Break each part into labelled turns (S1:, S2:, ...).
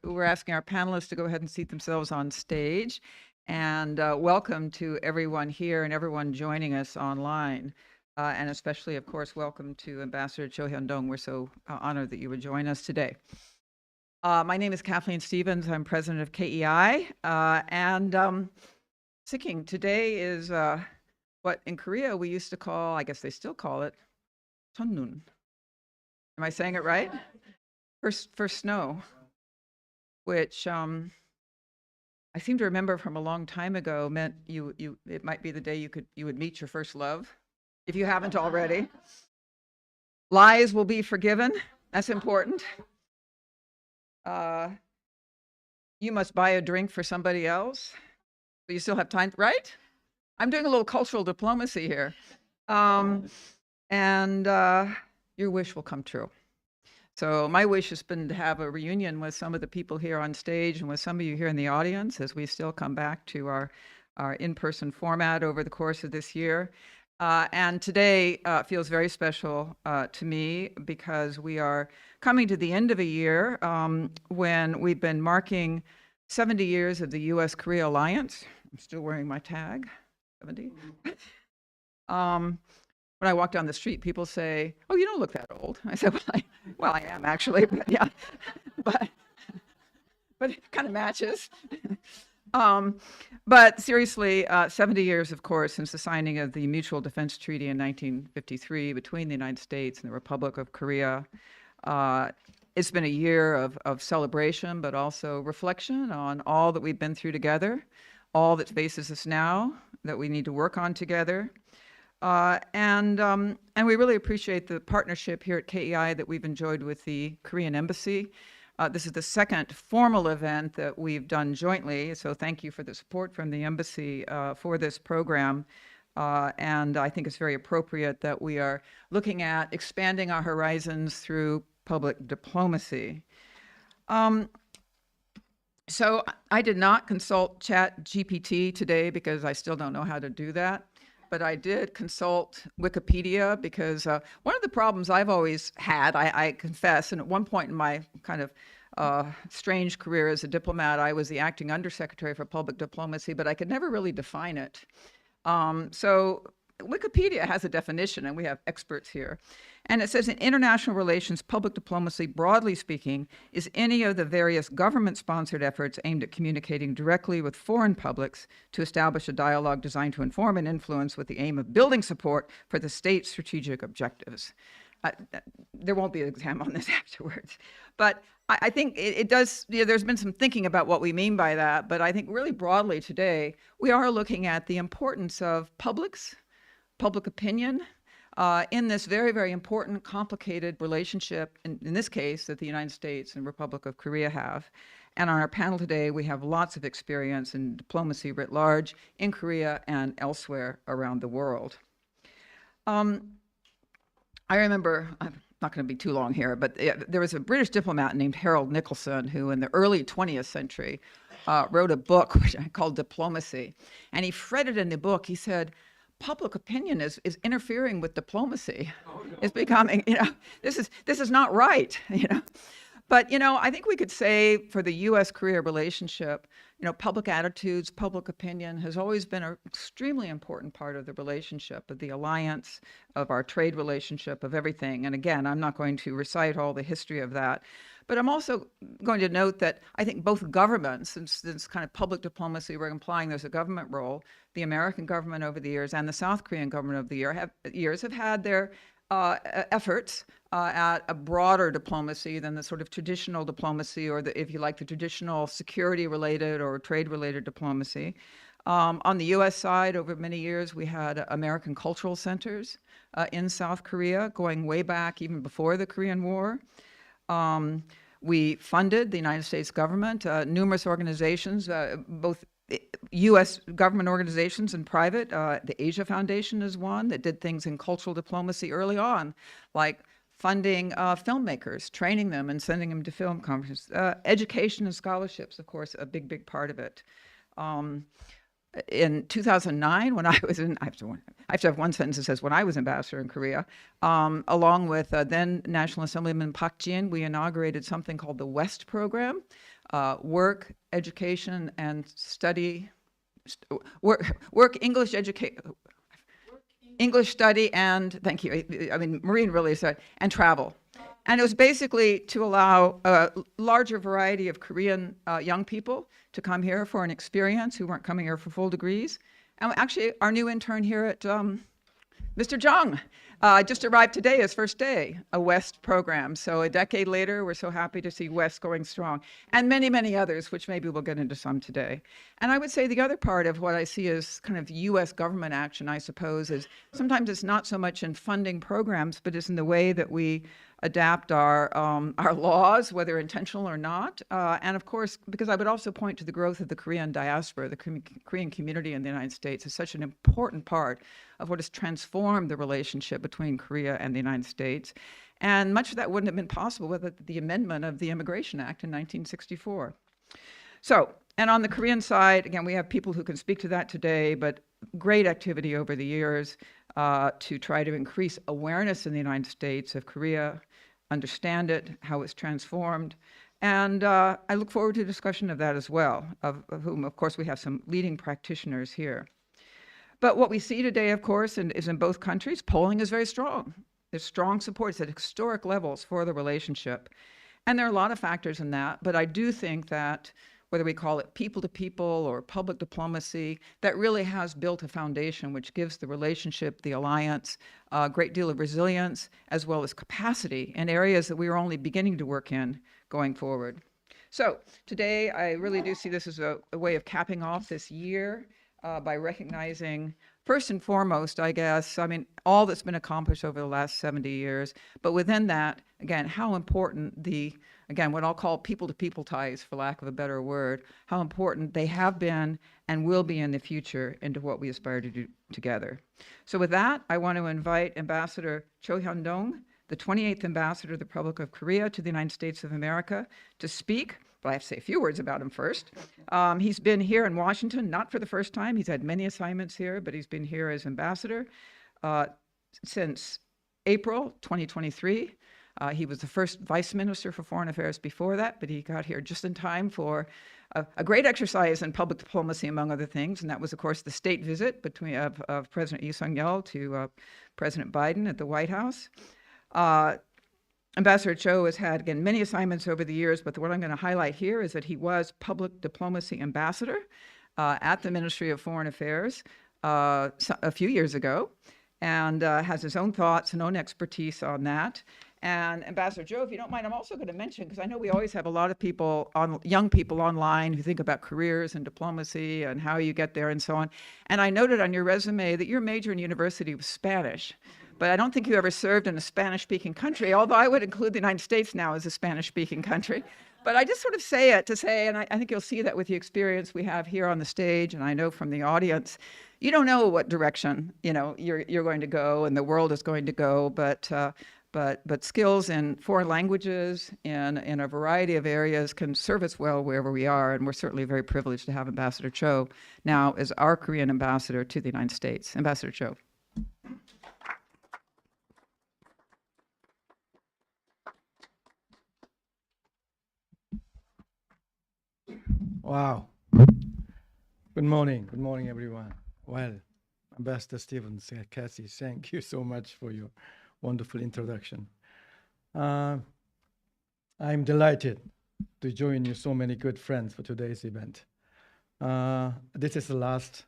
S1: We're asking our panelists to go ahead and seat themselves on stage. And welcome to everyone here and everyone joining us online. And especially, of course, welcome to Ambassador Cho Hyun-dong. We're so honored that you would join us today. My name is Kathleen Stevens. I'm president of KEI. Sikking today is what in Korea we used to call, I guess they still call it, Cheonnun. Am I saying it right? For snow, which I seem to remember from a long time ago meant it might be the day you would meet your first love, if you haven't already. Lies will be forgiven. That's important. You must buy a drink for somebody else, but you still have time, right? I'm doing a little cultural diplomacy here. Your wish will come true. So my wish has been to have a reunion with some of the people here on stage and with some of you here in the audience as we still come back to our in-person format over the course of this year. And today feels very special to me because we are coming to the end of a year when we've been marking 70 years of the U.S.-Korea alliance. I'm still wearing my tag, 70. When I walk down the street, people say, "Oh, you don't look that old." I said, "Well, I am actually, but yeah, but it kind of matches." But seriously, 70 years, of course, since the signing of the Mutual Defense Treaty in 1953 between the United States and the Republic of Korea. It's been a year of celebration, but also reflection on all that we've been through together, all that faces us now that we need to work on together. And we really appreciate the partnership here at KEI that we've enjoyed with the Korean Embassy. This is the second formal event that we've done jointly, so thank you for the support from the Embassy for this program. And I think it's very appropriate that we are looking at expanding our horizons through public diplomacy. So I did not consult ChatGPT today because I still don't know how to do that. But I did consult Wikipedia because one of the problems I've always had, I confess, and at one point in my kind of strange career as a diplomat, I was the acting undersecretary for public diplomacy, but I could never really define it. So Wikipedia has a definition, and we have experts here. And it says, in international relations, public diplomacy, broadly speaking, is any of the various government-sponsored efforts aimed at communicating directly with foreign publics to establish a dialogue designed to inform and influence with the aim of building support for the state's strategic objectives. There won't be an exam on this afterwards. But I think it does, there's been some thinking about what we mean by that, but I think really broadly today, we are looking at the importance of public opinion, in this very, very important, complicated relationship, in this case, that the United States and Republic of Korea have. And on our panel today, we have lots of experience in diplomacy writ large in Korea and elsewhere around the world. I remember, I'm not going to be too long here, but there was a British diplomat named Harold Nicholson who in the early 20th century wrote a book which I called Diplomacy. And he fretted in the book, he said, public opinion is interfering with diplomacy. Oh, no. It's becoming, this is not right, But, I think we could say for the U.S.-Korea relationship, public attitudes, public opinion has always been an extremely important part of the relationship, of the alliance, of our trade relationship, of everything. And again, I'm not going to recite all the history of that. But I'm also going to note that I think both governments, since this kind of public diplomacy, we're implying there's a government role, the American government over the years and the South Korean government over the years have had their efforts at a broader diplomacy than the sort of traditional diplomacy or if you like, the traditional security-related or trade-related diplomacy. On the U.S. side, over many years, we had American cultural centers in South Korea, going way back even before the Korean War. We funded, the United States government, numerous organizations, both U.S. government organizations and private. The Asia Foundation is one that did things in cultural diplomacy early on, like funding filmmakers, training them and sending them to film conferences. Education and scholarships, of course, a big, big part of it. In 2009, when I was in, I have to have one sentence that says, when I was ambassador in Korea, along with then National Assemblyman Park Jin, we inaugurated something called the West program, work, education, and study, work, English study, and thank you. I mean, Maureen really said, and travel. And it was basically to allow a larger variety of Korean young people to come here for an experience who weren't coming here for full degrees. And actually, our new intern here at Mr. Jung just arrived today, his first day, a WEST program. So a decade later, we're so happy to see WEST going strong, and many, many others, which maybe we'll get into some today. And I would say the other part of what I see as kind of U.S. government action, I suppose, is sometimes it's not so much in funding programs, but it's in the way that we adapt our laws, whether intentional or not. And of course, because I would also point to the growth of the Korean diaspora, the Korean community in the United States is such an important part of what has transformed the relationship between Korea and the United States. And much of that wouldn't have been possible without the amendment of the Immigration Act in 1964. So, and on the Korean side, again, we have people who can speak to that today, but great activity over the years to try to increase awareness in the United States of Korea, understand it, how it's transformed. And I look forward to a discussion of that as well, of whom, of course, we have some leading practitioners here. But what we see today, of course, is in both countries, polling is very strong. There's strong support. It's at historic levels for the relationship. And there are a lot of factors in that, but I do think that whether we call it people-to-people or public diplomacy, that really has built a foundation which gives the relationship, the alliance, a great deal of resilience, as well as capacity in areas that we are only beginning to work in going forward. So today, I really do see this as a way of capping off this year by recognizing, first and foremost, I guess, I mean, all that's been accomplished over the last 70 years, but within that, again, how important again, what I'll call people-to-people ties, for lack of a better word, how important they have been and will be in the future into what we aspire to do together. So with that, I want to invite Ambassador Cho Hyun-dong, the 28th Ambassador of the Republic of Korea to the United States of America, to speak. But I have to say a few words about him first. He's been here in Washington, not for the first time. He's had many assignments here, but he's been here as ambassador since April 2023. He was the first vice minister for foreign affairs before that, but he got here just in time for a great exercise in public diplomacy, among other things. And that was, of course, the state visit of President Lee Sung-yeol to President Biden at the White House. Ambassador Cho has had, again, many assignments over the years, but what I'm going to highlight here is that he was public diplomacy ambassador at the Ministry of Foreign Affairs a few years ago, and has his own thoughts and own expertise on that. And Ambassador Cho, if you don't mind, I'm also going to mention, because I know we always have a lot of people, young people online who think about careers and diplomacy and how you get there and so on. And I noted on your resume that your major in university was Spanish, but I don't think you ever served in a Spanish-speaking country, although I would include the United States now as a Spanish-speaking country. But I just sort of say it to say, and I think you'll see that with the experience we have here on the stage, and I know from the audience, you don't know what direction you're going to go and the world is going to go, but skills in foreign languages in a variety of areas can serve us well wherever we are, and we're certainly very privileged to have Ambassador Cho now as our Korean ambassador to the United States. Ambassador Cho.
S2: Wow. Good morning, everyone. Well, Ambassador Stevens, Cassie, thank you so much for your wonderful introduction. I'm delighted to join you, so many good friends, for today's event. This is the last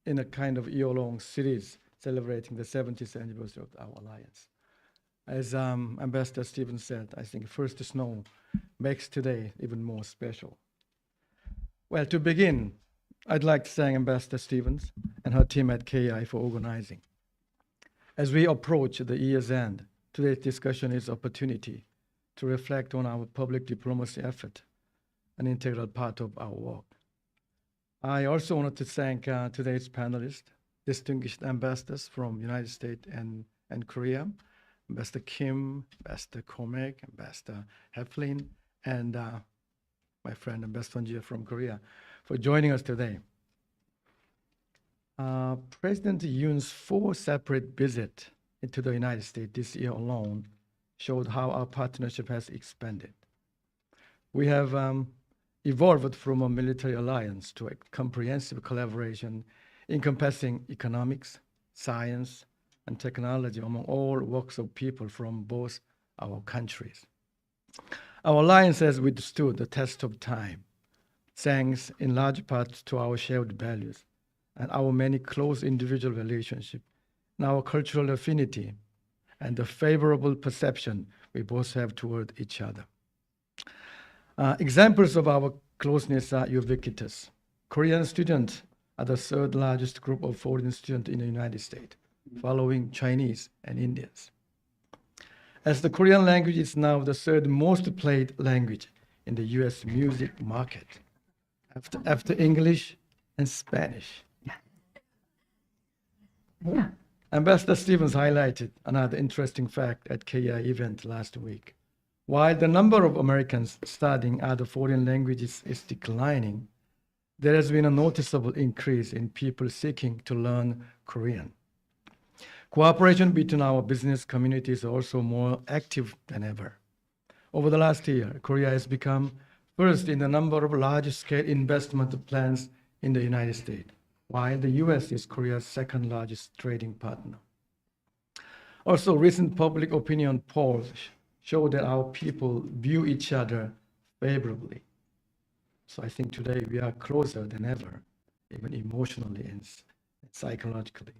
S2: in a kind of year-long series celebrating the 70th anniversary of our alliance. As Ambassador Stevens said, I think first snow makes today even more special. Well, to begin, I'd like to thank Ambassador Stevens and her team at KI for organizing. As we approach the year's end, today's discussion is an opportunity to reflect on our public diplomacy effort, an integral part of our work. I also wanted to thank today's panelists, distinguished ambassadors from United States and Korea, Ambassador Kim, Ambassador Komek, Ambassador Heflin, and my friend Ambassador Jia from Korea, for joining us today. President Yoon's 4 separate visits into the United States this year alone showed how our partnership has expanded. We have evolved from a military alliance to a comprehensive collaboration encompassing economics, science, and technology among all walks of people from both our countries. Our alliance has withstood the test of time, thanks in large part to our shared values and our many close individual relationships, and our cultural affinity, and the favorable perception we both have toward each other. Examples of our closeness are ubiquitous. Korean students are the third largest group of foreign students in the United States, following Chinese and Indians. As the Korean language is now the third most played language in the US music market, after English and Spanish.
S1: Yeah.
S2: Ambassador Stevens highlighted another interesting fact at KI event last week. While the number of Americans studying other foreign languages is declining, there has been a noticeable increase in people seeking to learn Korean. Cooperation between our business community is also more active than ever. Over the last year, Korea has become first in the number of large-scale investment plans in the United States, while the US is Korea's second largest trading partner. Also, recent public opinion polls show that our people view each other favorably. So I think today we are closer than ever, even emotionally and psychologically.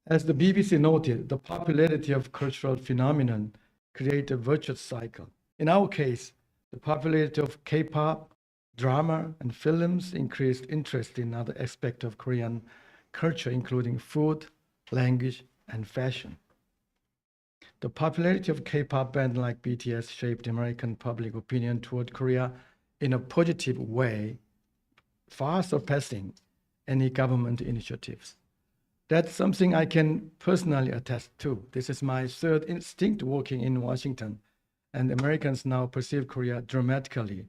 S2: As the BBC noted, the popularity of cultural phenomenon creates a virtuous cycle. In our case, the popularity of K-pop, drama, and films increased interest in other aspects of Korean culture, including food, language, and fashion. The popularity of K-pop bands like BTS shaped American public opinion toward Korea in a positive way, far surpassing any government initiatives. That's something I can personally attest to. This is my third instinct working in Washington, and Americans now perceive Korea dramatically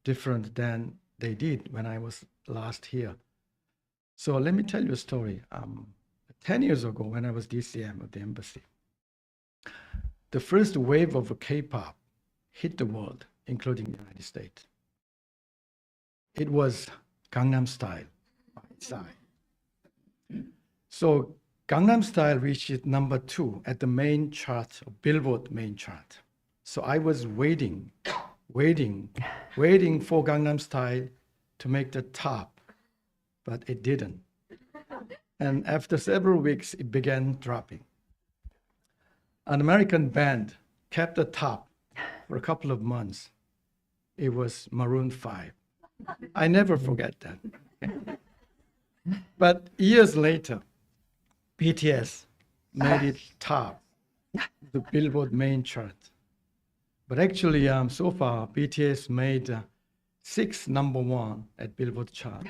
S2: different than they did when I was last here. So let me tell you a story. 10 years ago, when I was DCM of the embassy, the first wave of K-pop hit the world, including the United States. It was Gangnam Style by Psy. So Gangnam Style reached number 2 at the main chart, Billboard main chart. So I was waiting for Gangnam Style to make the top, but it didn't. And after several weeks, it began dropping. An American band kept the top for a couple of months. It was Maroon 5. I never forget that. But years later, BTS made it top, the Billboard main chart. But actually, so far, BTS made 6 number 1 at Billboard chart,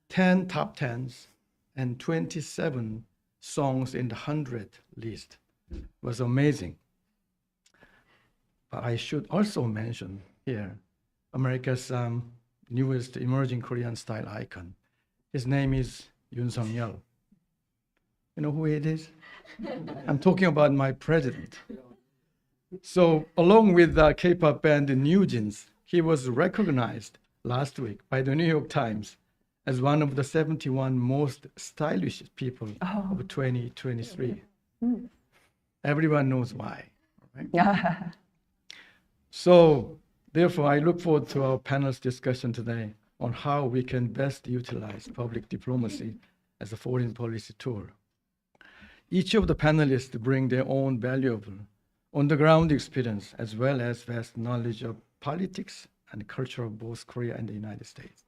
S2: 10 top 10s, and 27 songs in the 100 list. It was amazing. But I should also mention here America's newest emerging Korean style icon. His name is Yoon Sung-yeol. You know who it is? I'm talking about my president. So along with the K-pop band New Jeans, he was recognized last week by the New York Times as one of the 71 most stylish people of 2023. Everyone knows why. Right?
S1: Yeah.
S2: So therefore, I look forward to our panelist discussion today on how we can best utilize public diplomacy as a foreign policy tool. Each of the panelists bring their own valuable on-the-ground experience as well as vast knowledge of politics and culture of both Korea and the United States.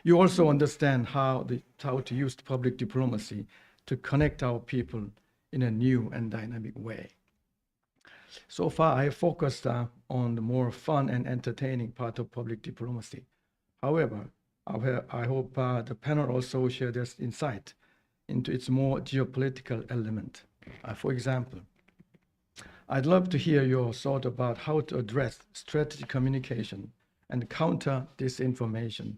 S2: You also understand how to use public diplomacy to connect our people in a new and dynamic way. So far, I focused on the more fun and entertaining part of public diplomacy. However, I hope the panel also share their insight into its more geopolitical element. For example, I'd love to hear your thought about how to address strategic communication and counter disinformation,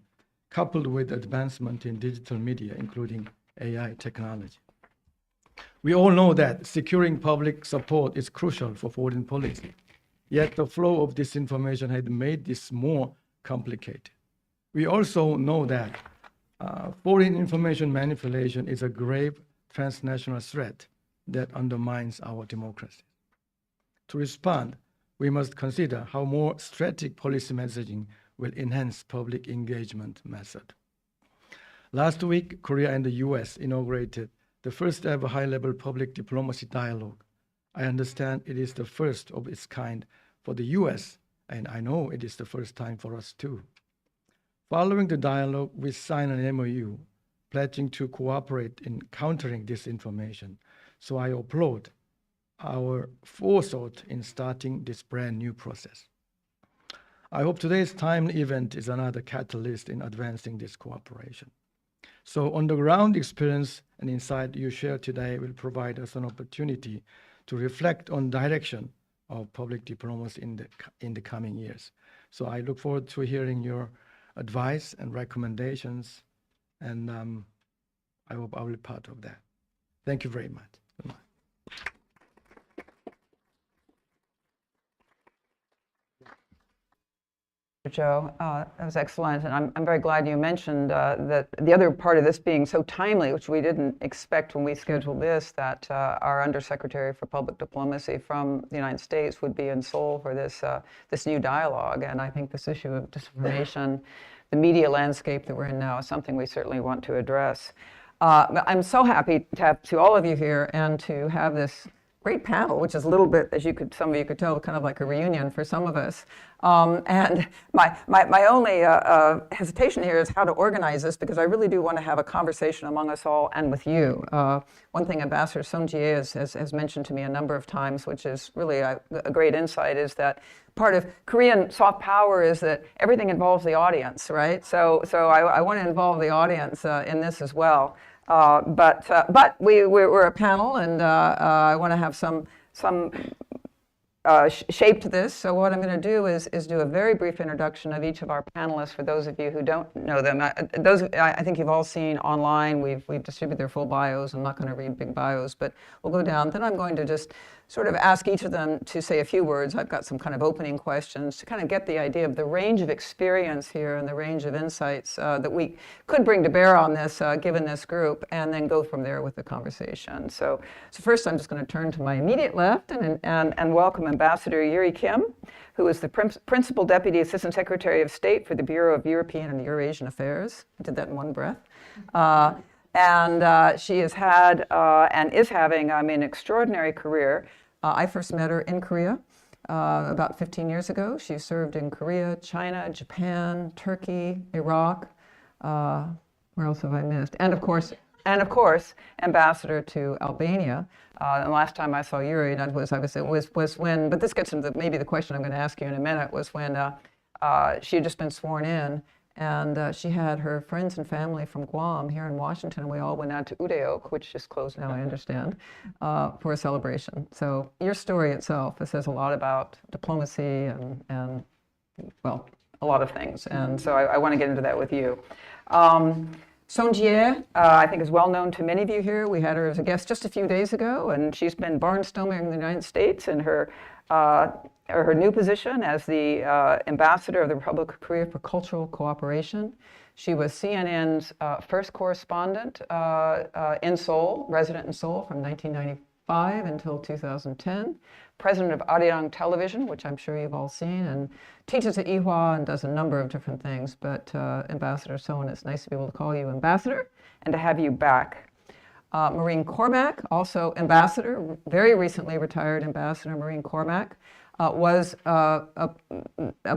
S2: coupled with advancement in digital media, including AI technology. We all know that securing public support is crucial for foreign policy, yet the flow of disinformation had made this more complicated. We also know that foreign information manipulation is a grave transnational threat that undermines our democracy. To respond, we must consider how more strategic policy messaging will enhance public engagement method. Last week, Korea and the U.S. inaugurated the first ever high-level public diplomacy dialogue. I understand it is the first of its kind for the U.S., and I know it is the first time for us too. Following the dialogue, we signed an MOU pledging to cooperate in countering disinformation. So I applaud our forethought in starting this brand new process. I hope today's timely event is another catalyst in advancing this cooperation. So on-the-ground experience and insight you share today will provide us an opportunity to reflect on direction of public diplomacy in the coming years. So I look forward to hearing your advice and recommendations, and I hope I will be part of that. Thank you very much.
S1: Joe, that was excellent, and I'm very glad you mentioned that the other part of this being so timely, which we didn't expect when we scheduled this, that our Undersecretary for Public Diplomacy from the United States would be in Seoul for this new dialogue. And I think this issue of disinformation, the media landscape that we're in now, is something we certainly want to address. I'm so happy to have to all of you here and to have this great panel, which is a little bit, as some of you could tell, kind of like a reunion for some of us. And my only hesitation here is how to organize this, because I really do want to have a conversation among us all and with you. One thing Ambassador Sung Jae has mentioned to me a number of times, which is really a great insight, is that part of Korean soft power is that everything involves the audience, right? So I want to involve the audience in this as well. But we're a panel, and I want to have some shape to this. So what I'm going to do is do a very brief introduction of each of our panelists for those of you who don't know them. I think you've all seen online. We've distributed their full bios. I'm not going to read big bios, but we'll go down. Then I'm going to just sort of ask each of them to say a few words. I've got some kind of opening questions to kind of get the idea of the range of experience here and the range of insights that we could bring to bear on this, given this group, and then go from there with the conversation. So first, I'm just going to turn to my immediate left and welcome Ambassador Yuri Kim, who is the Principal Deputy Assistant Secretary of State for the Bureau of European and Eurasian Affairs. I did that in one breath. And she has had and is having, an extraordinary career. I first met her in Korea about 15 years ago. She served in Korea, China, Japan, Turkey, Iraq. Where else have I missed? And of course, ambassador to Albania. And last time I saw Yuri, that was when, but this gets into maybe the question I'm going to ask you in a minute, was when she had just been sworn in. And she had her friends and family from Guam here in Washington, and we all went out to Udeok, which is closed now, I understand, for a celebration. So your story itself, it says a lot about diplomacy and well, a lot of things. And so I want to get into that with you. Sung Jae, I think, is well known to many of you here. We had her as a guest just a few days ago, and she's been barnstorming in the United States in her new position as the ambassador of the Republic of Korea for Cultural Cooperation. She was CNN's first correspondent in Seoul, resident in Seoul from 1995 until 2010. President of Arirang Television, which I'm sure you've all seen, and teaches at Ewha and does a number of different things. But Ambassador Sohn, it's nice to be able to call you ambassador and to have you back. Maureen Cormack, also ambassador, very recently retired Ambassador Maureen Cormack, was a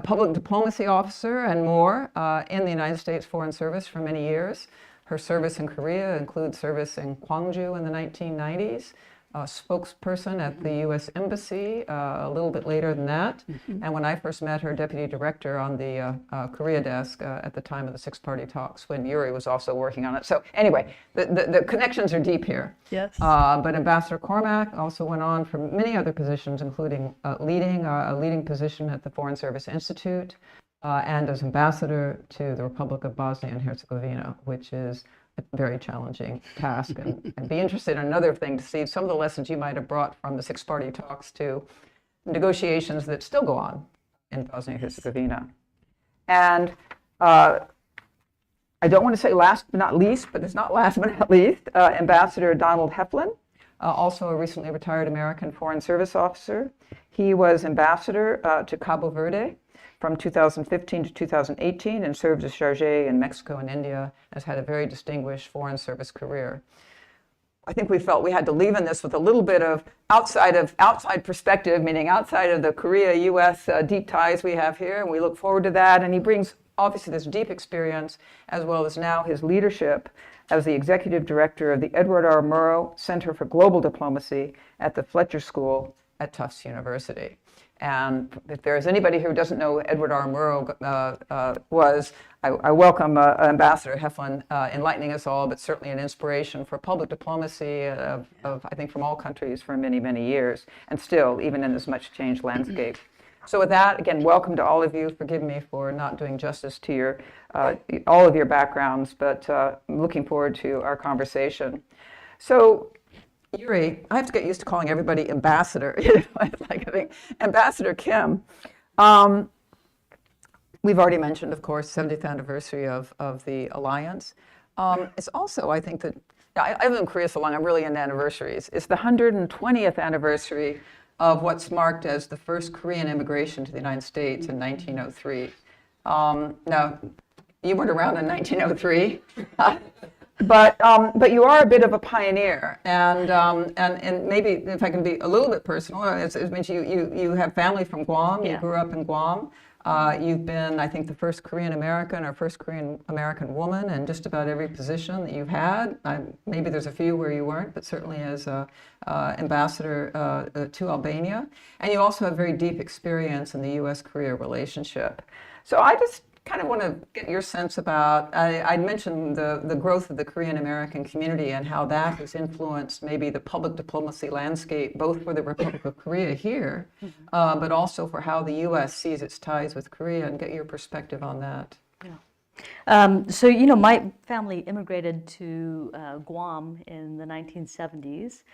S1: public diplomacy officer and more in the United States Foreign Service for many years. Her service in Korea includes service in Gwangju in the 1990s, spokesperson at the U.S. Embassy a little bit later than that. Mm-hmm. And when I first met her, deputy director on the Korea desk at the time of the six-party talks, when Yuri was also working on it. So anyway, the connections are deep here. Yes. But Ambassador Cormack also went on for many other positions, including leading a leading position at the Foreign Service Institute and as ambassador to the Republic of Bosnia and Herzegovina, which is a very challenging task. And be interested in another thing to see some of the lessons you might have brought from the six-party talks to negotiations that still go on in Bosnia and Herzegovina. And I don't want to say last but not least, but it's not last but not least, Ambassador Donald Heflin, also a recently retired American Foreign Service officer. He was ambassador to Cabo Verde from 2015 to 2018 and served as chargé in Mexico and India, has had a very distinguished foreign service career. I think we felt we had to leave in this with a little bit of outside perspective, meaning outside of the Korea-U.S. Deep ties we have here, and we look forward to that. And he brings obviously this deep experience, as well as now his leadership as the executive director of the Edward R. Murrow Center for Global Diplomacy at the Fletcher School at Tufts University. And if there is anybody who doesn't know who Edward R. Murrow was, I welcome Ambassador Heflin enlightening us all, but certainly an inspiration for public diplomacy of I think, from all countries for many, many years, and still, even in this much changed landscape. So with that, again, welcome to all of you. Forgive me for not doing justice to your all of your backgrounds, but I'm looking forward to our conversation. So, Yuri, I have to get used to calling everybody ambassador. It's like, I think, Ambassador Kim. We've already mentioned, of course, 70th anniversary of the alliance. It's also, I think that, I've been in Korea so long, I'm really into anniversaries. It's the 120th anniversary of what's marked as the first Korean immigration to the United States in 1903. Now, you weren't around in 1903. But you are a bit of a pioneer, and maybe if I can be a little bit personal, it means you have family from Guam. You grew up in Guam. You've been, I think, the first Korean American or first Korean American woman in just about every position that you've had. Maybe there's a few where you weren't, but certainly as ambassador to Albania. And you also have very deep experience in the U.S.-Korea relationship. So I just kind of want to get your sense about, I mentioned the growth of the Korean American community and how that has influenced maybe the public diplomacy landscape, both for the Republic of Korea here, but also for how the U.S. sees its ties with Korea, and get your perspective on that.
S3: Yeah. So, you know, my family immigrated to Guam in the 1970s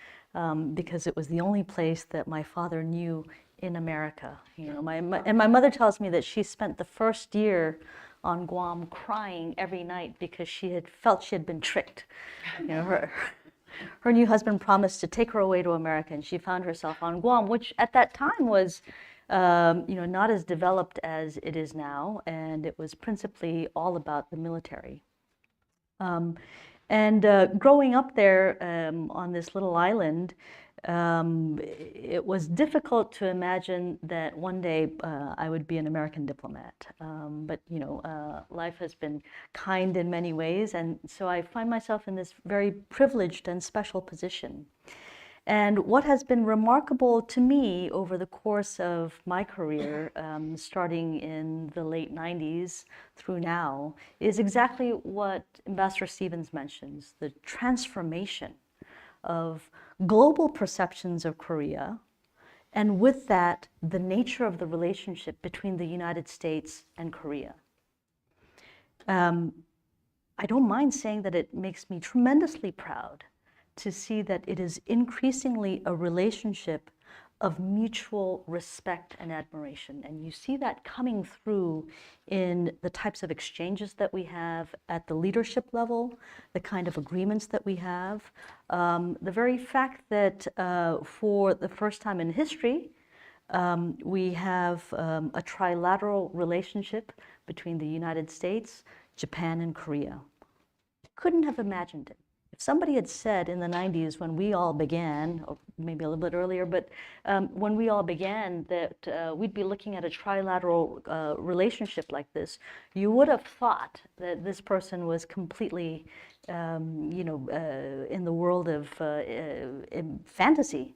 S3: because it was the only place that my father knew in America. You know, and my mother tells me that she spent the first year on Guam crying every night because she had felt she had been tricked. You know, her new husband promised to take her away to America, and she found herself on Guam, which at that time was, you know, not as developed as it is now, and it was principally all about the military. Growing up there on this little island, it was difficult to imagine that one day I would be an American diplomat. But, you know, life has been kind in many ways, and so I find myself in this very privileged and special position. And what has been remarkable to me over the course of my career, starting in the late 90s through now, is exactly what Ambassador Stevens mentions, the transformation of global perceptions of Korea, and with that, the nature of the relationship between the United States and Korea. I don't mind saying that it makes me tremendously proud to see that it is increasingly a relationship of mutual respect and admiration. And you see that coming through in the types of exchanges that we have at the leadership level, the kind of agreements that we have, the very fact that for the first time in history, we have a trilateral relationship between the United States, Japan, and Korea. Couldn't have imagined it. If somebody had said in the 90s when we all began, or maybe a little bit earlier, but when we all began that we'd be looking at a trilateral relationship like this, you would have thought that this person was completely, you know, in the world of in fantasy.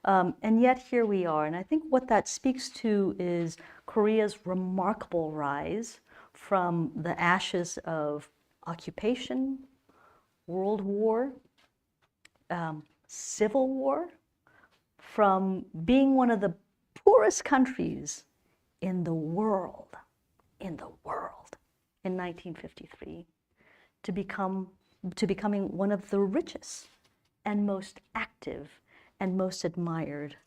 S3: And yet here we are. And I think what that speaks to is Korea's remarkable rise from the ashes of occupation, World War, Civil War, from being one of the poorest countries in the world in 1953, to becoming one of the richest and most active and most admired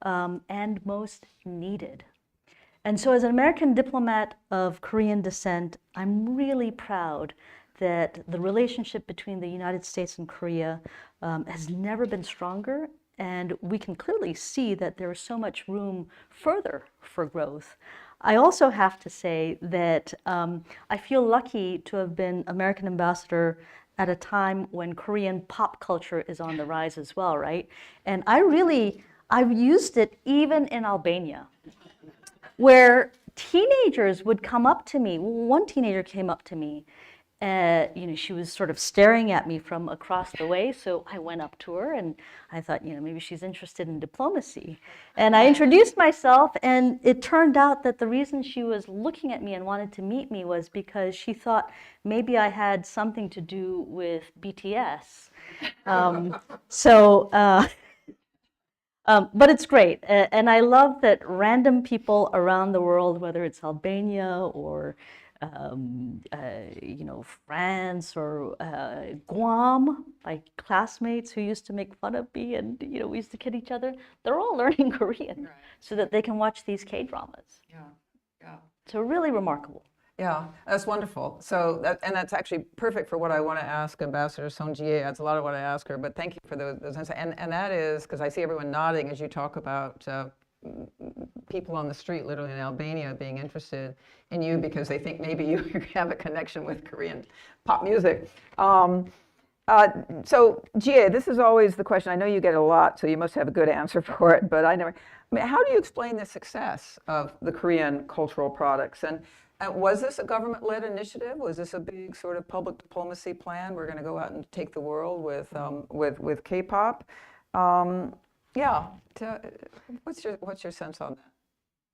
S3: and most needed. And so as an American diplomat of Korean descent, I'm really proud that the relationship between the United States and Korea has never been stronger, and we can clearly see that there is so much room further for growth. I also have to say that I feel lucky to have been American ambassador at a time when Korean pop culture is on the rise as well, right? And I've used it even in Albania, where teenagers would come up to me. One teenager came up to me. She was sort of staring at me from across the way, so I went up to her and I thought, maybe she's interested in diplomacy. And I introduced myself, and it turned out that the reason she was looking at me and wanted to meet me was because she thought maybe I had something to do with BTS. But it's great, and I love that random people around the world, whether it's Albania or France or Guam, my classmates who used to make fun of me, and we used to kid each other. They're all learning Korean so that they can watch these K-dramas.
S1: Yeah, yeah.
S3: So really remarkable.
S1: Yeah, that's wonderful. So, that's actually perfect for what I want to ask Ambassador Song Jie. That's a lot of what I ask her, but thank you for those insights. And that is, because I see everyone nodding as you talk about people on the street, literally in Albania, being interested in you because they think maybe you have a connection with Korean pop music. So, Jie, this is always the question. I know you get a lot, so you must have a good answer for it, but how do you explain the success of the Korean cultural products? And was this a government-led initiative? Was this a big sort of public diplomacy plan? We're going to go out and take the world with K-pop. What's your sense on that?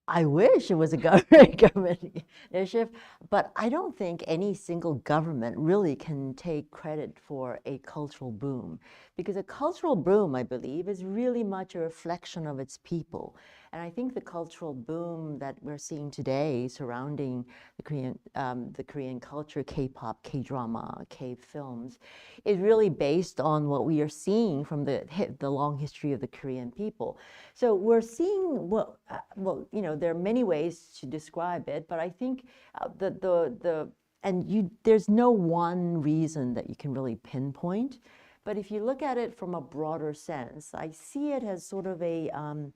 S4: I wish it was a government initiative, but I don't think any single government really can take credit for a cultural boom, because a cultural boom, I believe, is really much a reflection of its people. And I think the cultural boom that we're seeing today surrounding the Korean culture, K-pop, K-drama, K-films, is really based on what we are seeing from the long history of the Korean people. So we're seeing there are many ways to describe it, but I think there's no one reason that you can really pinpoint. But if you look at it from a broader sense, I see it as sort of an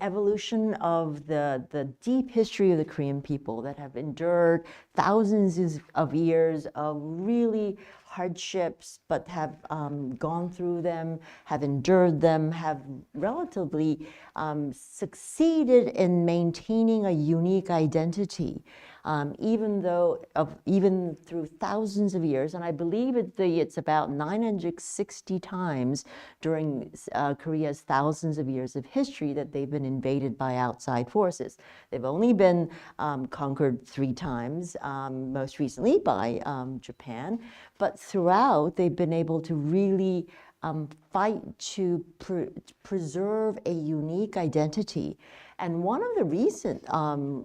S4: evolution of the deep history of the Korean people that have endured thousands of years of really hardships, but have gone through them, have endured them, have relatively succeeded in maintaining a unique identity. Even through thousands of years, and I believe it's about 960 times during Korea's thousands of years of history that they've been invaded by outside forces. They've only been conquered 3 times, most recently by Japan, but throughout they've been able to really fight to preserve a unique identity. And one of the recent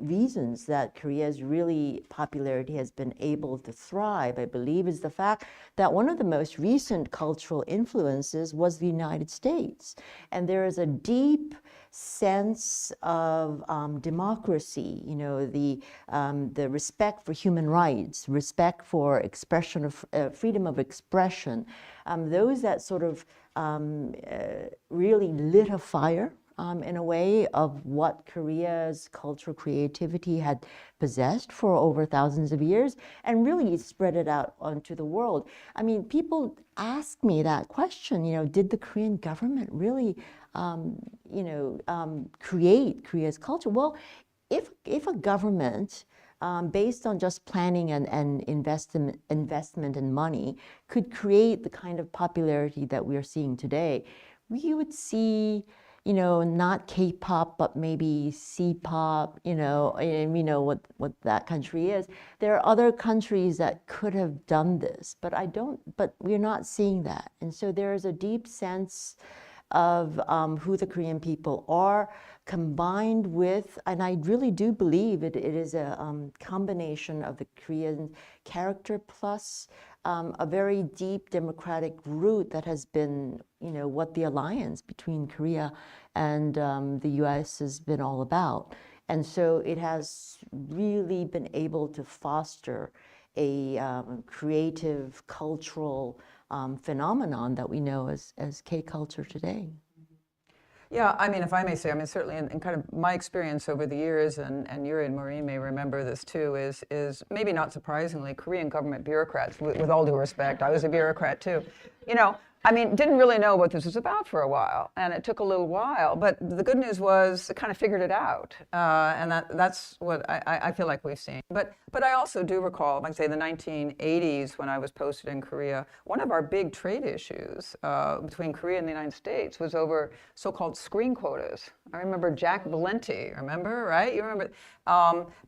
S4: reasons that Korea's really popularity has been able to thrive, I believe, is the fact that one of the most recent cultural influences was the United States. And there is a deep sense of democracy, the respect for human rights, respect for expression of freedom of expression, those that sort of really lit a fire in a way of what Korea's cultural creativity had possessed for over thousands of years, and really spread it out onto the world. I mean, people ask me that question, did the Korean government really, create Korea's culture? Well, if a government based on just planning and investment and money could create the kind of popularity that we're seeing today, we would see not K-pop, but maybe C-pop, and we know what that country is. There are other countries that could have done this, but we're not seeing that. And so there is a deep sense of who the Korean people are, combined with, and I really do believe it is a combination of the Korean character plus a very deep democratic root that has been, what the alliance between Korea and the U.S. has been all about. And so it has really been able to foster a creative, cultural phenomenon that we know as K-culture today.
S1: Yeah, I mean, if I may say, I mean, certainly in kind of my experience over the years, and Yuri and Maureen may remember this too, is maybe not surprisingly, Korean government bureaucrats, with all due respect, I was a bureaucrat too, you know, I mean, didn't really know what this was about for a while, and it took a little while, but the good news was it kind of figured it out, and that's what I feel like we've seen. But I also do recall, like say the 1980s when I was posted in Korea, one of our big trade issues between Korea and the United States was over so-called screen quotas. I remember Jack Valenti, remember, right? You remember,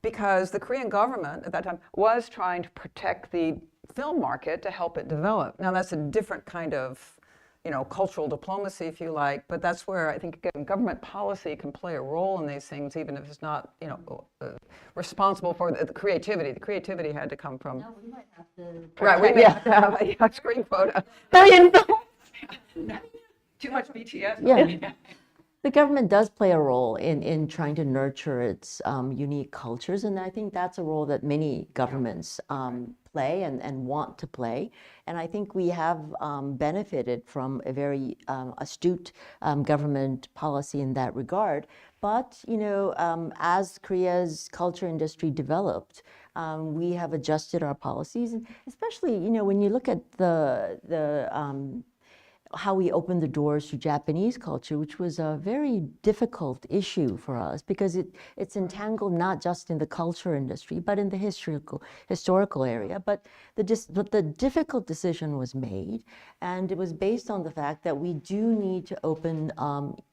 S1: because the Korean government at that time was trying to protect the film market to help it develop. Now that's a different kind of, you know, cultural diplomacy, if you like, but that's where I think government policy can play a role in these things, even if it's not, you know, responsible for the creativity. The creativity had to come from.
S3: No, we might have to.
S1: Right, we may have to have a screen quota. Billion films. Too much BTS.
S4: Yeah. The government does play a role in trying to nurture its unique cultures, and I think that's a role that many governments play and want to play. And I think we have benefited from a very astute government policy in that regard. But, you know, as Korea's culture industry developed, we have adjusted our policies, and especially, you know, when you look at how we opened the doors to Japanese culture, which was a very difficult issue for us because it's entangled not just in the culture industry, but in the historical area. But the difficult decision was made, and it was based on the fact that we do need to open,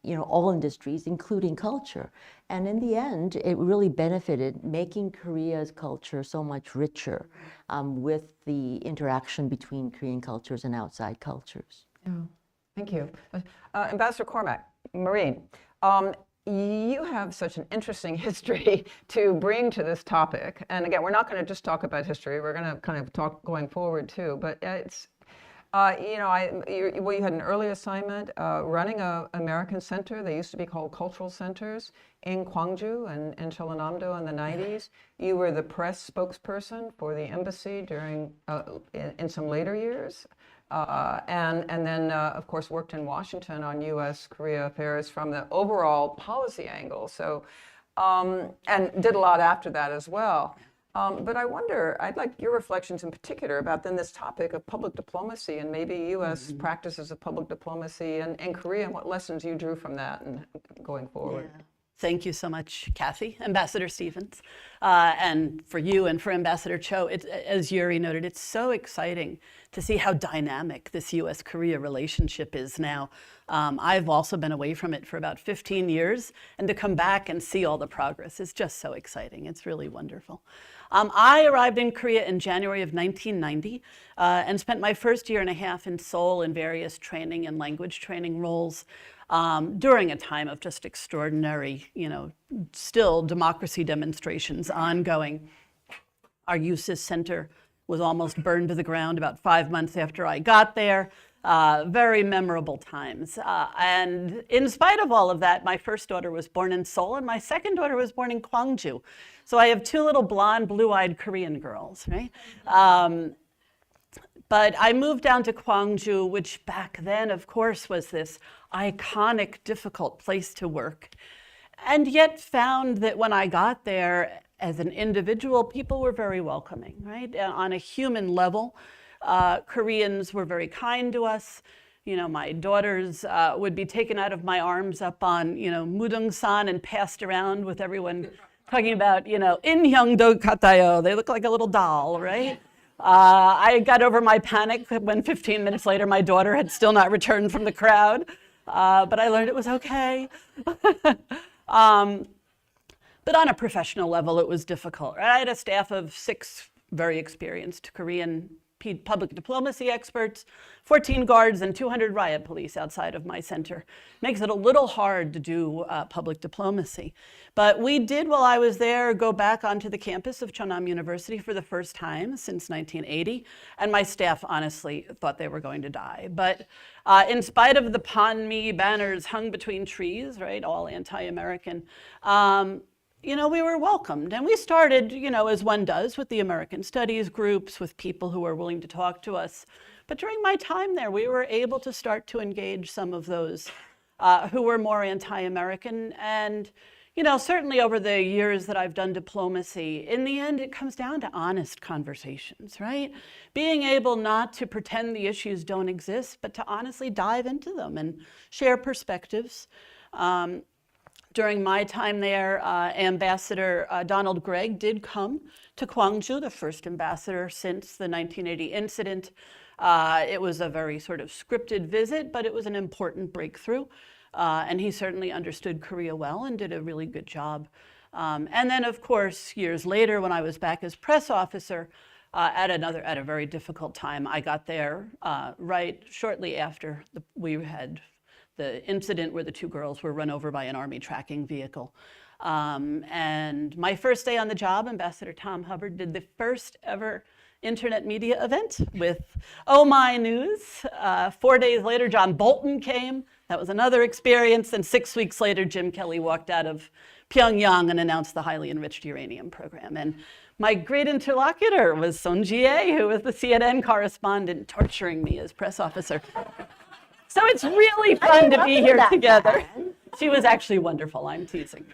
S4: you know, all industries, including culture. And in the end, it really benefited making Korea's culture so much richer with the interaction between Korean cultures and outside cultures.
S1: Yeah. Thank you. Ambassador Cormack, Maureen, you have such an interesting history to bring to this topic. And again, we're not going to just talk about history. We're going to kind of talk going forward too. But it's, you know, you had an early assignment running an American center. They used to be called cultural centers in Gwangju and in Jeollanam-do in the 90s. You were the press spokesperson for the embassy during, in some later years. And then, of course, worked in Washington on U.S.-Korea affairs from the overall policy angle. So, and did a lot after that as well. But I wonder, I'd like your reflections in particular about then this topic of public diplomacy and maybe U.S. practices of public diplomacy in Korea and what lessons you drew from that and going forward.
S5: Yeah. Thank you so much, Kathy, Ambassador Stevens, and for you and for Ambassador Cho. As Yuri noted, it's so exciting to see how dynamic this U.S.-Korea relationship is now. I've also been away from it for about 15 years, and to come back and see all the progress is just so exciting. It's really wonderful. I arrived in Korea in January of 1990 and spent my first year and a half in Seoul in various training and language training roles. During a time of just extraordinary, you know, still democracy demonstrations ongoing. Our U.S. Center was almost burned to the ground about 5 months after I got there. Very memorable times. And in spite of all of that, my first daughter was born in Seoul and my second daughter was born in Gwangju. So I have two little blonde, blue-eyed Korean girls, right? But I moved down to Gwangju, which back then, of course, was this iconic, difficult place to work. And yet found that when I got there as an individual, people were very welcoming, right? On a human level, Koreans were very kind to us. You know, my daughters would be taken out of my arms up on, you know, Mudong-san and passed around with everyone talking about, you know, 인형도 같아요. They look like a little doll, right? I got over my panic when 15 minutes later my daughter had still not returned from the crowd, but I learned it was okay. But on a professional level, it was difficult. I had a staff of 6 very experienced Korean public diplomacy experts, 14 guards, and 200 riot police outside of my center. Makes it a little hard to do public diplomacy. But we did, while I was there, go back onto the campus of Jeonnam University for the first time since 1980, and my staff honestly thought they were going to die. But in spite of the Pan Me banners hung between trees, right, all anti-American, we were welcomed. And we started, as one does, with the American studies groups, with people who were willing to talk to us. But during my time there, we were able to start to engage some of those who were more anti-American. And, certainly over the years that I've done diplomacy, in the end, it comes down to honest conversations, right? Being able not to pretend the issues don't exist, but to honestly dive into them and share perspectives. During my time there, Ambassador Donald Gregg did come to Gwangju, the first ambassador since the 1980 incident. It was a very sort of scripted visit, but it was an important breakthrough. And he certainly understood Korea well and did a really good job. And then, of course, years later, when I was back as press officer, at a very difficult time, I got there right shortly after we had the incident where the two girls were run over by an Army tracking vehicle. And my first day on the job, Ambassador Tom Hubbard did the first ever internet media event with Oh My News. 4 days later, John Bolton came. That was another experience. And 6 weeks later, Jim Kelly walked out of Pyongyang and announced the highly enriched uranium program. And my great interlocutor was Son Jie, who was the CNN correspondent torturing me as press officer. So it's really fun to be here together. She was actually wonderful. I'm teasing.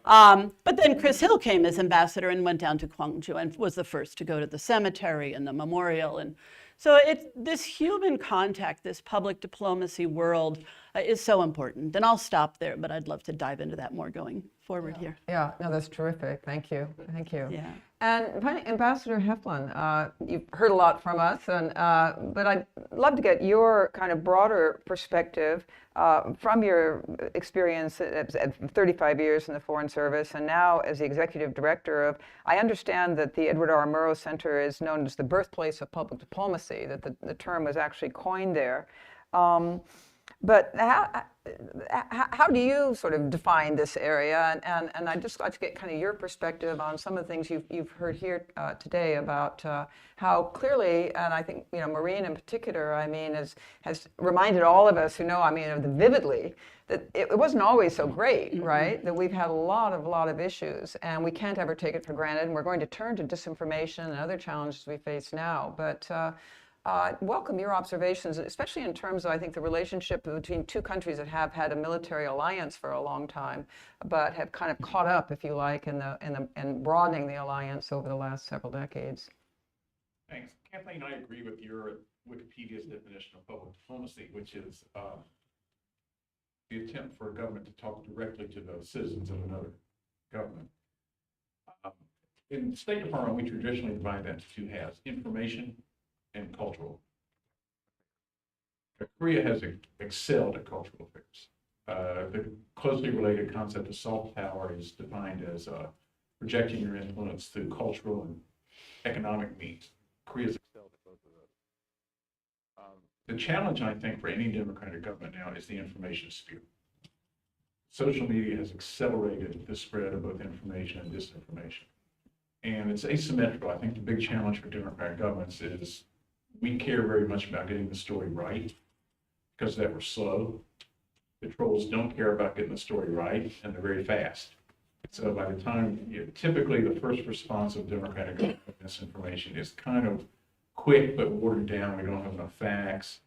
S5: But then Chris Hill came as ambassador and went down to Gwangju and was the first to go to the cemetery and the memorial. And so this human contact, this public diplomacy world is so important. And I'll stop there, but I'd love to dive into that more going forward here.
S1: Yeah, no, that's terrific. Thank you. Thank you.
S5: Yeah.
S1: And Ambassador Heflin, you've heard a lot from us, but I'd love to get your kind of broader perspective from your experience at 35 years in the Foreign Service and now as the executive director of, I understand that the Edward R. Murrow Center is known as the birthplace of public diplomacy, that the term was actually coined there. But how do you sort of define this area? And I'd just like to get kind of your perspective on some of the things you've heard here today about how clearly, and I think, Maureen in particular, has reminded all of us who know, vividly, that it wasn't always so great, right? That we've had a lot of issues, and we can't ever take it for granted. And we're going to turn to disinformation and other challenges we face now. But welcome your observations, especially in terms of, I think, the relationship between two countries that have had a military alliance for a long time, but have kind of caught up, if you like, in broadening the alliance over the last several decades.
S6: Thanks. Kathleen, I agree with your Wikipedia's definition of public diplomacy, which is the attempt for a government to talk directly to the citizens of another government. In the State Department, we traditionally divide that into two halves: information and cultural. Korea has excelled at cultural affairs. The closely related concept of soft power is defined as projecting your influence through cultural and economic means. Korea's excelled at both of those. The challenge, I think, for any democratic government now is the information sphere. Social media has accelerated the spread of both information and disinformation. And it's asymmetrical. I think the big challenge for democratic governments is we care very much about getting the story right because that we're slow. The trolls don't care about getting the story right, and they're very fast. So by the time, typically the first response of democratic government misinformation is kind of quick but watered down. We don't have enough facts.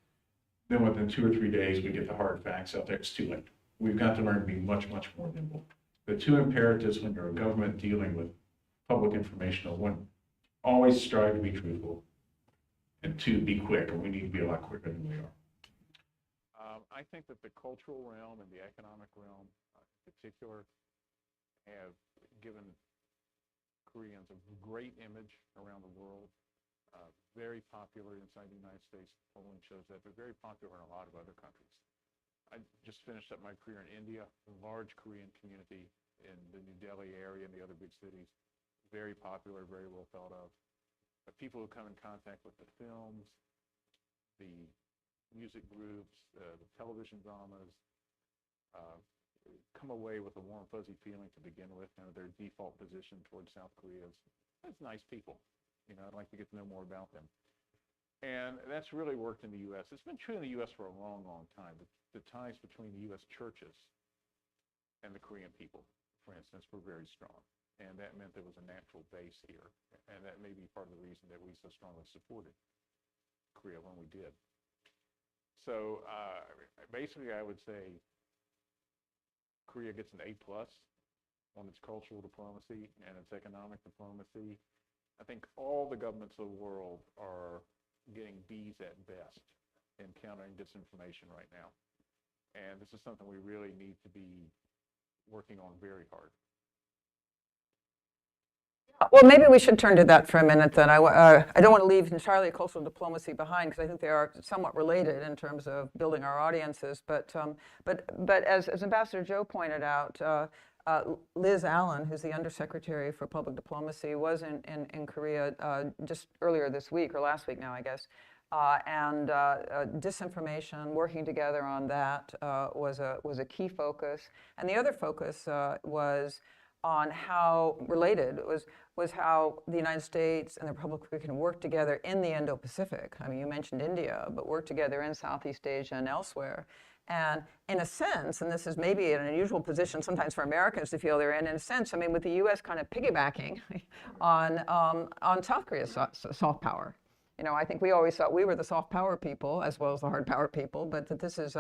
S6: Then within 2 or 3 days, we get the hard facts out there. It's too late. We've got to learn to be much, much more nimble. The two imperatives when you're a government dealing with public information are: one, always strive to be truthful, and two, be quick, and we need to be a lot quicker than we are. I think that the cultural realm and the economic realm in particular have given Koreans a great image around the world. Very popular inside the United States. Polling shows that they're very popular in a lot of other countries. I just finished up my career in India, a large Korean community in the New Delhi area and the other big cities. Very popular, very well thought of. People who come in contact with the films, the music groups, the television dramas, come away with a warm, fuzzy feeling to begin with. Their default position towards South Korea is, that's nice people. I'd like to get to know more about them. And that's really worked in the U.S. It's been true in the U.S. for a long, long time. The ties between the U.S. churches and the Korean people, for instance, were very strong. And that meant there was a natural base here. And that may be part of the reason that we so strongly supported Korea when we did. So basically, I would say Korea gets an A+ on its cultural diplomacy and its economic diplomacy. I think all the governments of the world are getting B's at best in countering disinformation right now. And this is something we really need to be working on very hard.
S1: Well, maybe we should turn to that for a minute then. I don't want to leave entirely cultural diplomacy behind because I think they are somewhat related in terms of building our audiences. But as Ambassador Joe pointed out, Liz Allen, who's the Undersecretary for Public Diplomacy, was in Korea just earlier this week, or last week now, I guess. And disinformation, working together on that was a key focus. And the other focus was on how related was how the United States and the Republic of Korea can work together in the Indo-Pacific. I mean, you mentioned India, but work together in Southeast Asia and elsewhere. And in a sense, and this is maybe an unusual position sometimes for Americans to feel they're in a sense, I mean, with the U.S. kind of piggybacking on South Korea's soft power. You know, I think we always thought we were the soft power people as well as the hard power people, but that this is,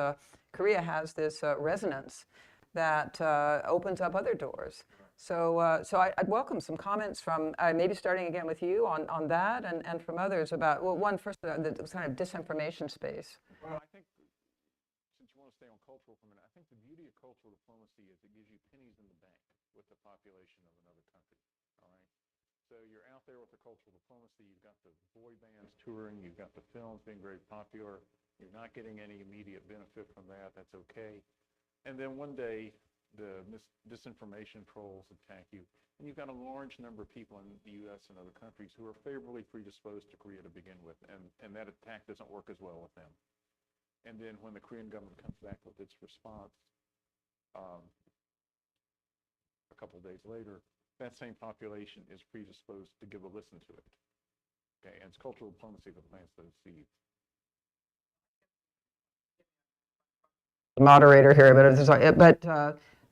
S1: Korea has this resonance that opens up other doors. So I'd welcome some comments from maybe starting again with you on that and from others about, well, one, first, the kind of disinformation space.
S6: Well, I think, since you want to stay on cultural for a minute, I think the beauty of cultural diplomacy is it gives you pennies in the bank with the population of another country, all right? So you're out there with the cultural diplomacy, you've got the boy bands touring, you've got the films being very popular, you're not getting any immediate benefit from that, that's okay. And then one day, the disinformation trolls attack you, and you've got a large number of people in the U.S. and other countries who are favorably predisposed to Korea to begin with, and that attack doesn't work as well with them. And then when the Korean government comes back with its response a couple of days later, that same population is predisposed to give a listen to it. Okay, and it's cultural diplomacy that plants those seeds.
S1: Moderator here, but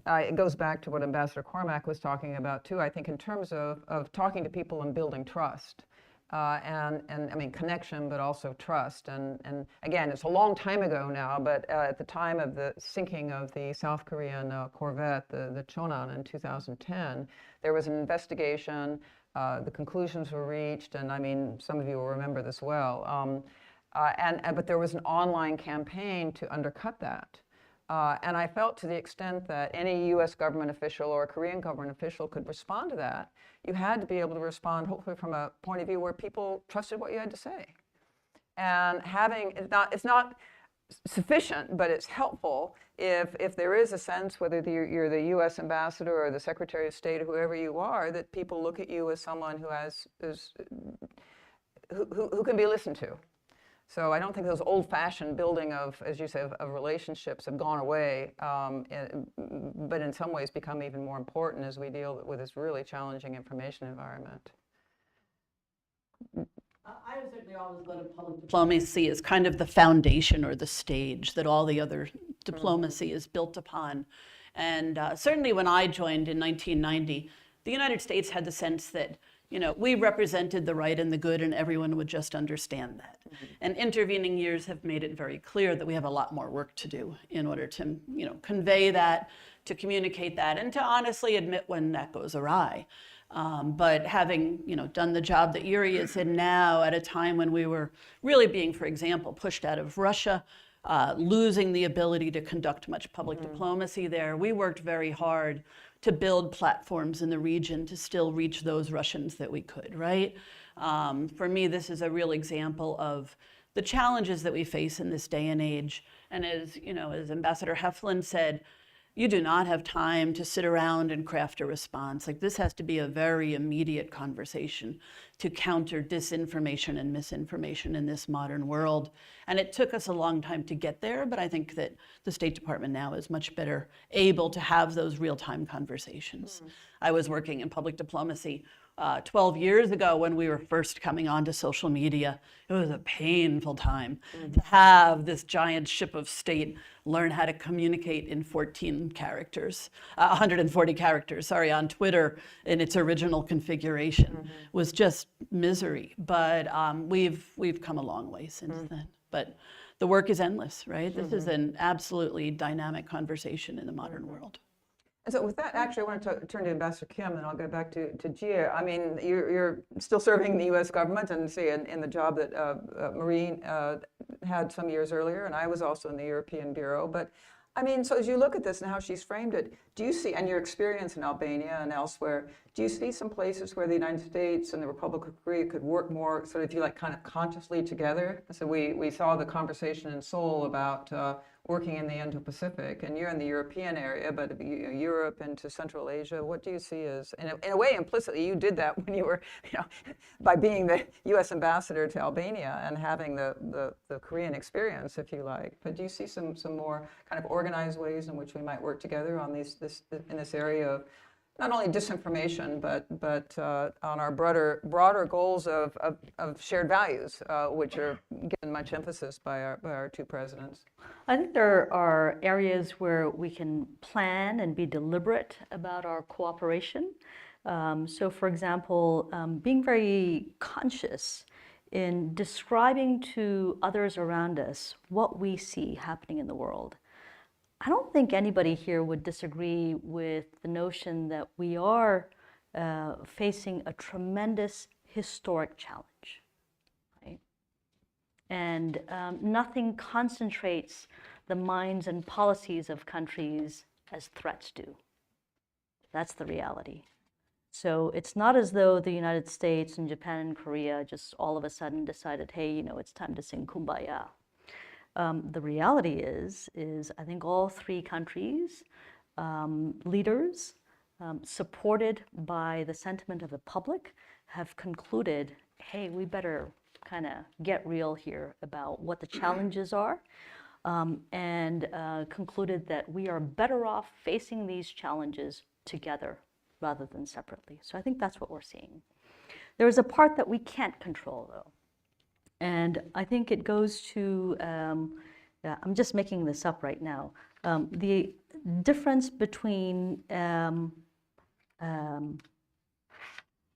S1: it goes back to what Ambassador Cormack was talking about too. I think in terms of talking to people and building trust, and I mean connection, but also trust. And again, it's a long time ago now, but at the time of the sinking of the South Korean corvette, the Chonan, in 2010, there was an investigation. The conclusions were reached, and I mean, some of you will remember this well. But there was an online campaign to undercut that. And I felt to the extent that any U.S. government official or a Korean government official could respond to that, you had to be able to respond hopefully from a point of view where people trusted what you had to say. And it's not sufficient, but it's helpful if there is a sense, whether you're the U.S. ambassador or the Secretary of State or whoever you are, that people look at you as someone who can be listened to. So I don't think those old-fashioned building of, as you say, of relationships have gone away, but in some ways become even more important as we deal with this really challenging information environment.
S5: I have certainly always thought of public diplomacy as kind of the foundation or the stage that all the other diplomacy is built upon. And certainly when I joined in 1990, the United States had the sense that, you know, we represented the right and the good and everyone would just understand that. Mm-hmm. And intervening years have made it very clear that we have a lot more work to do in order to, you know, convey that, to communicate that, and to honestly admit when that goes awry. But having, you know, done the job that Yuri is in now at a time when we were really being, for example, pushed out of Russia, losing the ability to conduct much public diplomacy there, we worked very hard to build platforms in the region to still reach those Russians that we could, right? For me, this is a real example of the challenges that we face in this day and age. And as, you know, as Ambassador Heflin said, you do not have time to sit around and craft a response. Like, this has to be a very immediate conversation to counter disinformation and misinformation in this modern world. And it took us a long time to get there, but I think that the State Department now is much better able to have those real-time conversations. I was working in public diplomacy 12 years ago, when we were first coming onto social media, it was a painful time to have this giant ship of state learn how to communicate in 14 characters, 140 characters, sorry, on Twitter in its original configuration was just misery. But we've come a long way since then. But the work is endless, right? This is an absolutely dynamic conversation in the modern world.
S1: And so with that, actually, I want to turn to Ambassador Kim, and I'll go back to Gia. I mean, you're still serving the U.S. government, and say in the job that Maureen had some years earlier, and I was also in the European Bureau. But I mean, so as you look at this and how she's framed it, do you see, and your experience in Albania and elsewhere, do you see some places where the United States and the Republic of Korea could work more, sort of, if you like, kind of consciously together? So we saw the conversation in Seoul about working in the Indo-Pacific, and you're in the European area, but Europe into Central Asia. What do you see as, in a way, implicitly, you did that when you were, by being the U.S. ambassador to Albania and having the Korean experience, if you like. But do you see some more kind of organized ways in which we might work together on in this area of not only disinformation, but on our broader goals of shared values, which are given much emphasis by our two presidents?
S3: I think there are areas where we can plan and be deliberate about our cooperation. So, for example, being very conscious in describing to others around us what we see happening in the world. I don't think anybody here would disagree with the notion that we are facing a tremendous historic challenge, right? And nothing concentrates the minds and policies of countries as threats do. That's the reality. So it's not as though the United States and Japan and Korea just all of a sudden decided, hey, it's time to sing Kumbaya. The reality is I think all three countries, leaders, supported by the sentiment of the public, have concluded, hey, we better kind of get real here about what the challenges are, and concluded that we are better off facing these challenges together rather than separately. So I think that's what we're seeing. There is a part that we can't control, though. And I think it goes to, I'm just making this up right now, the difference between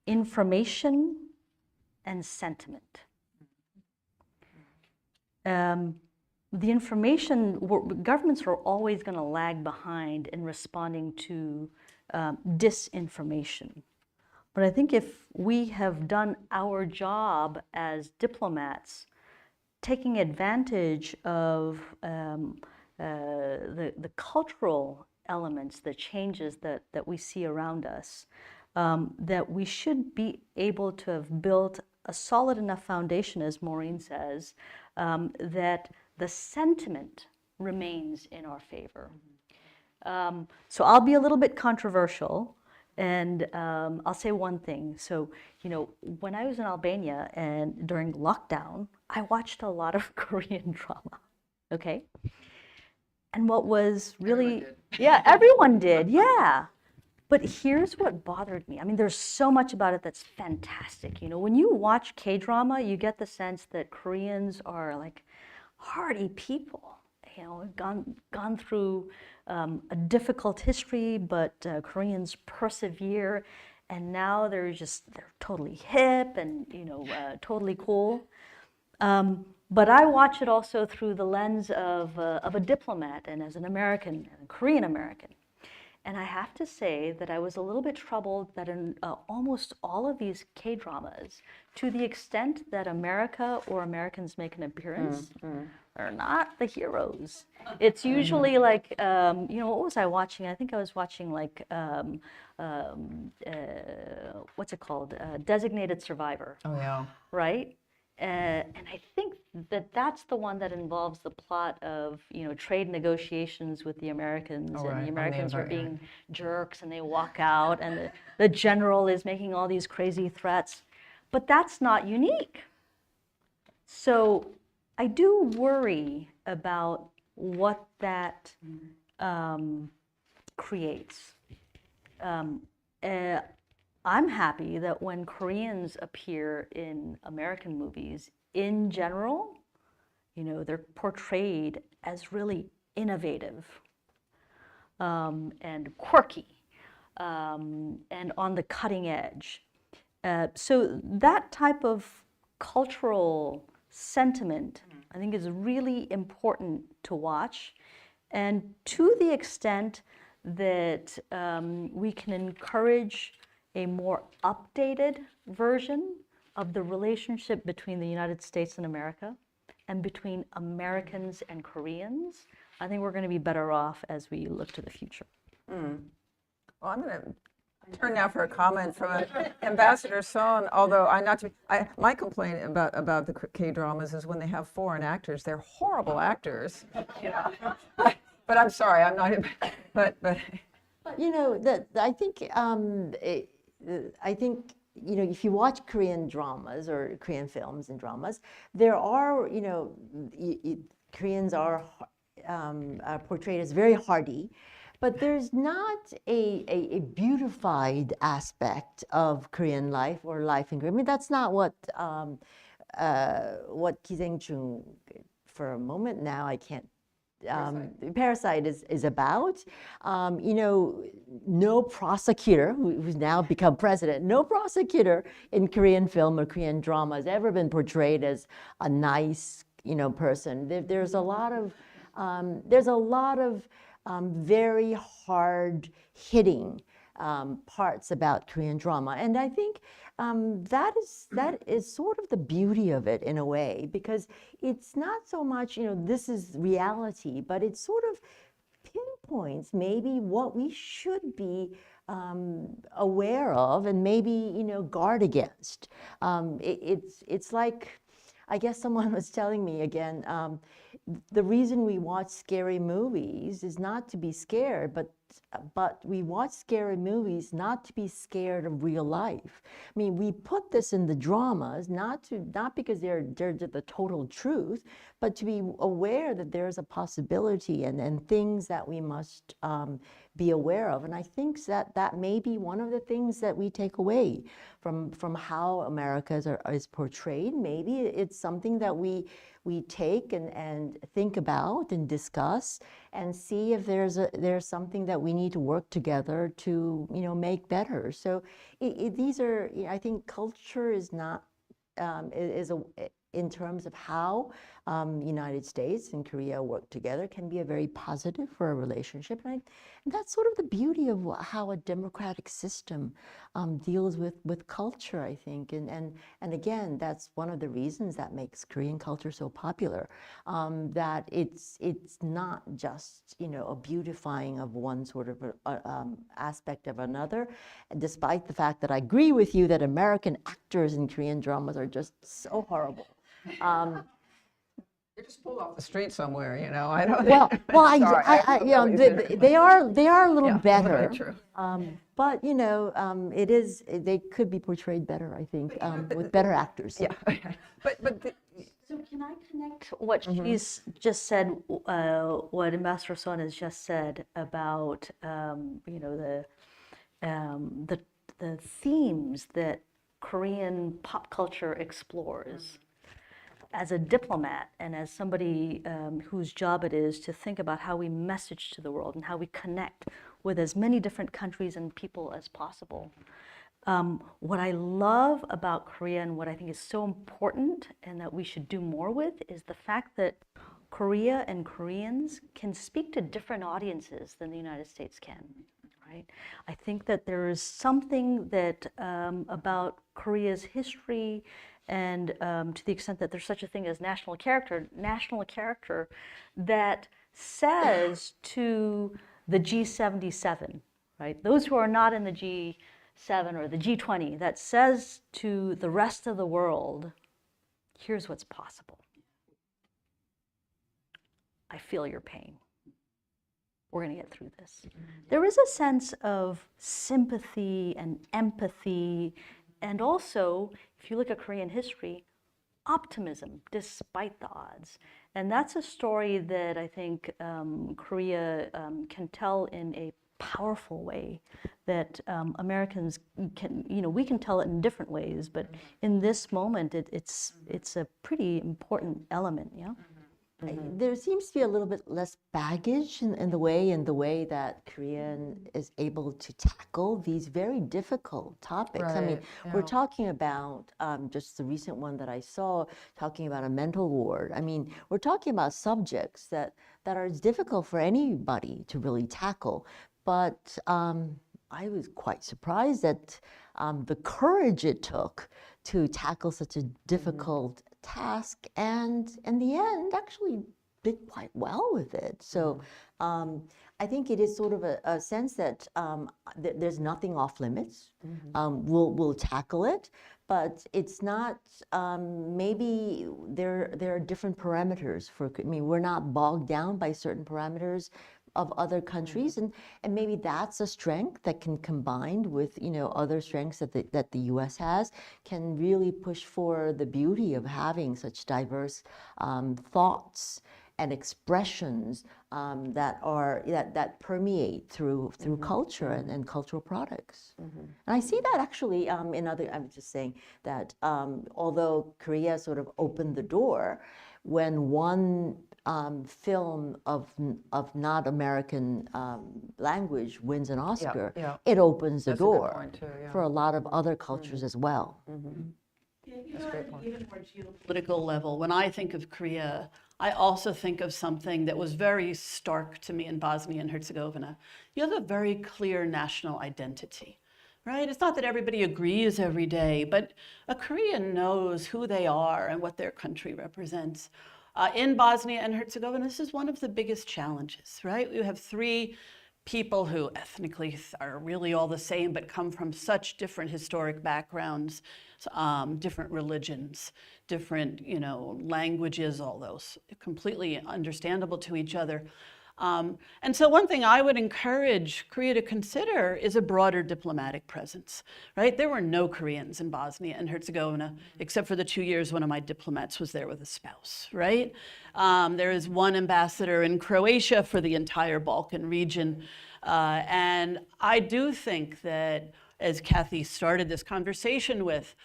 S3: information and sentiment. The information, governments are always going to lag behind in responding to disinformation. But I think if we have done our job as diplomats, taking advantage of the cultural elements, the changes that we see around us, that we should be able to have built a solid enough foundation, as Maureen says, that the sentiment remains in our favor. So I'll be a little bit controversial. And I'll say one thing. So, when I was in Albania and during lockdown, I watched a lot of Korean drama, okay? And what was really, everyone did, yeah. But here's what bothered me. I mean, there's so much about it that's fantastic. When you watch K-drama, you get the sense that Koreans are like hardy people. Gone through a difficult history, but Koreans persevere, and now they're totally hip and totally cool. But I watch it also through the lens of a diplomat and as an American, a Korean American. And I have to say that I was a little bit troubled that in almost all of these K-dramas, to the extent that America or Americans make an appearance, are not the heroes. It's usually like, what was I watching? I think I was watching like, what's it called? Designated Survivor.
S1: Oh, yeah.
S3: Right? And I think that's the one that involves the plot of, trade negotiations with the Americans, and the Americans are being jerks, and they walk out, and the general is making all these crazy threats. But that's not unique. So I do worry about what that creates. I'm happy that when Koreans appear in American movies, in general, they're portrayed as really innovative and quirky and on the cutting edge. So that type of cultural sentiment, I think, is really important to watch. And to the extent that we can encourage a more updated version of the relationship between the United States and America and between Americans and Koreans, I think we're going to be better off as we look to the future.
S1: Well, I'm going to turn now for a comment from Ambassador Son. Although my complaint about the K-dramas is when they have foreign actors, they're horrible actors. But I'm sorry, I'm not. But
S4: I think if you watch Korean dramas or Korean films and dramas, there are Koreans are portrayed as very hardy, but there's not a beautified aspect of Korean life or life in Korea. I mean, that's not what Ki Sang-chung, for a moment now, I can't. Parasite is about. No prosecutor who's now become president, no prosecutor in Korean film or Korean drama has ever been portrayed as a nice, person. There's a lot of very hard hitting parts about Korean drama, and I think that is sort of the beauty of it in a way, because it's not so much this is reality, but it sort of pinpoints maybe what we should be aware of and maybe guard against. It's like, I guess someone was telling me again, the reason we watch scary movies is not to be scared, but we watch scary movies not to be scared of real life. I mean, we put this in the dramas not because they're the total truth, but to be aware that there's a possibility and things that we must be aware of. And I think that may be one of the things that we take away from how America is portrayed. Maybe it's something that we take and think about and discuss and see if there's something that we need to work together to make better. So these are, I think culture is not in terms of how United States and Korea work together can be a very positive for a relationship. And that's sort of the beauty of how a democratic system deals with culture, I think. And again, that's one of the reasons that makes Korean culture so popular, that it's not just, a beautifying of one sort of aspect of another, despite the fact that I agree with you that American actors in Korean dramas are just so horrible.
S1: They just pulled off the street somewhere, I don't.
S4: They are a little better.
S1: Very true.
S4: But they could be portrayed better, I think, with better actors.
S1: Yeah.
S3: So can I connect what she's just said, what Ambassador Son has just said about the themes that Korean pop culture explores? As a diplomat and as somebody whose job it is to think about how we message to the world and how we connect with as many different countries and people as possible. What I love about Korea and what I think is so important and that we should do more with is the fact that Korea and Koreans can speak to different audiences than the United States can. Right? I think that there is something that about Korea's history and to the extent that there's such a thing as national character that says to the G77, right? Those who are not in the G7 or the G20, that says to the rest of the world, here's what's possible. I feel your pain. We're going to get through this. There is a sense of sympathy and empathy, and also, if you look at Korean history, optimism despite the odds. And that's a story that I think Korea can tell in a powerful way that Americans can, we can tell it in different ways, but in this moment, it's a pretty important element, yeah?
S4: There seems to be a little bit less baggage in the way that Korean is able to tackle these very difficult topics. I mean,
S1: Right,
S4: we're
S1: yeah.
S4: talking about just the recent one that I saw, talking about a mental ward. I mean, we're talking about subjects that are difficult for anybody to really tackle. But I was quite surprised at the courage it took to tackle such a difficult task, and in the end actually did quite well with it. So I think it is sort of a sense that there's nothing off limits. We'll tackle it, but it's not, maybe there are different parameters for, I mean, we're not bogged down by certain parameters of other countries, and maybe that's a strength that can combine with other strengths that the U.S. has, can really push for the beauty of having such diverse thoughts and expressions that permeate through culture and cultural products. And I see that actually in other. I'm just saying that although Korea sort of opened the door, when one film of not American language wins an Oscar,
S1: yeah.
S4: it opens the
S1: That's a good
S4: door
S1: point, too, yeah.
S4: for a lot of other cultures as well.
S5: Even more geopolitical level, when I think of Korea, I also think of something that was very stark to me in Bosnia and Herzegovina. You have a very clear national identity, right? It's not that everybody agrees every day, but a Korean knows who they are and what their country represents. In Bosnia and Herzegovina, this is one of the biggest challenges, right? You have three people who ethnically are really all the same, but come from such different historic backgrounds, different religions, different, languages, all those completely understandable to each other. And so one thing I would encourage Korea to consider is a broader diplomatic presence, right? There were no Koreans in Bosnia and Herzegovina, except for the 2 years one of my diplomats was there with a spouse, right? There is one ambassador in Croatia for the entire Balkan region. And I do think that, as Kathy started this conversation with,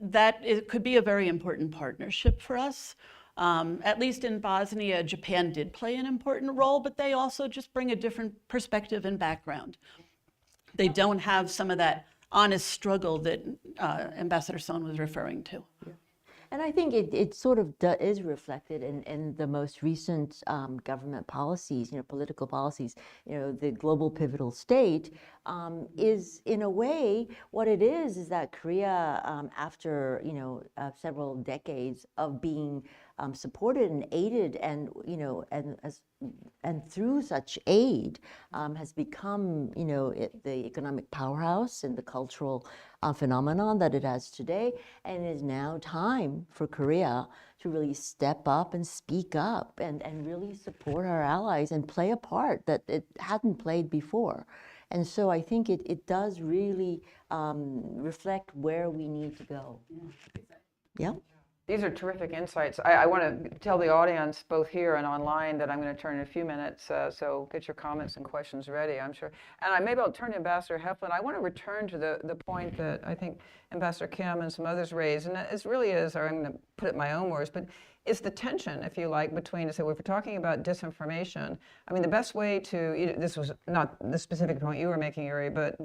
S5: that it could be a very important partnership for us. At least in Bosnia, Japan did play an important role, but they also just bring a different perspective and background. They don't have some of that honest struggle that Ambassador Sohn was referring to.
S4: And I think it sort of is reflected in the most recent government policies, political policies. The global pivotal state is, in a way, what it is that Korea, after several decades of being supported and aided, and through such aid, has become the economic powerhouse and the cultural phenomenon that it has today. And it is now time for Korea to really step up and speak up and really support our allies and play a part that it hadn't played before. And so I think it does really reflect where we need to go. Yeah.
S1: These are terrific insights. I want to tell the audience, both here and online, that I'm going to turn in a few minutes, so get your comments and questions ready, I'm sure. And maybe I'll turn to Ambassador Heflin. I want to return to the point that I think Ambassador Kim and some others raised, and it really is, or I'm going to put it in my own words, but it's the tension, if you like, between, so if we're talking about disinformation, I mean, the best way to, this was not the specific point you were making, Yuri, but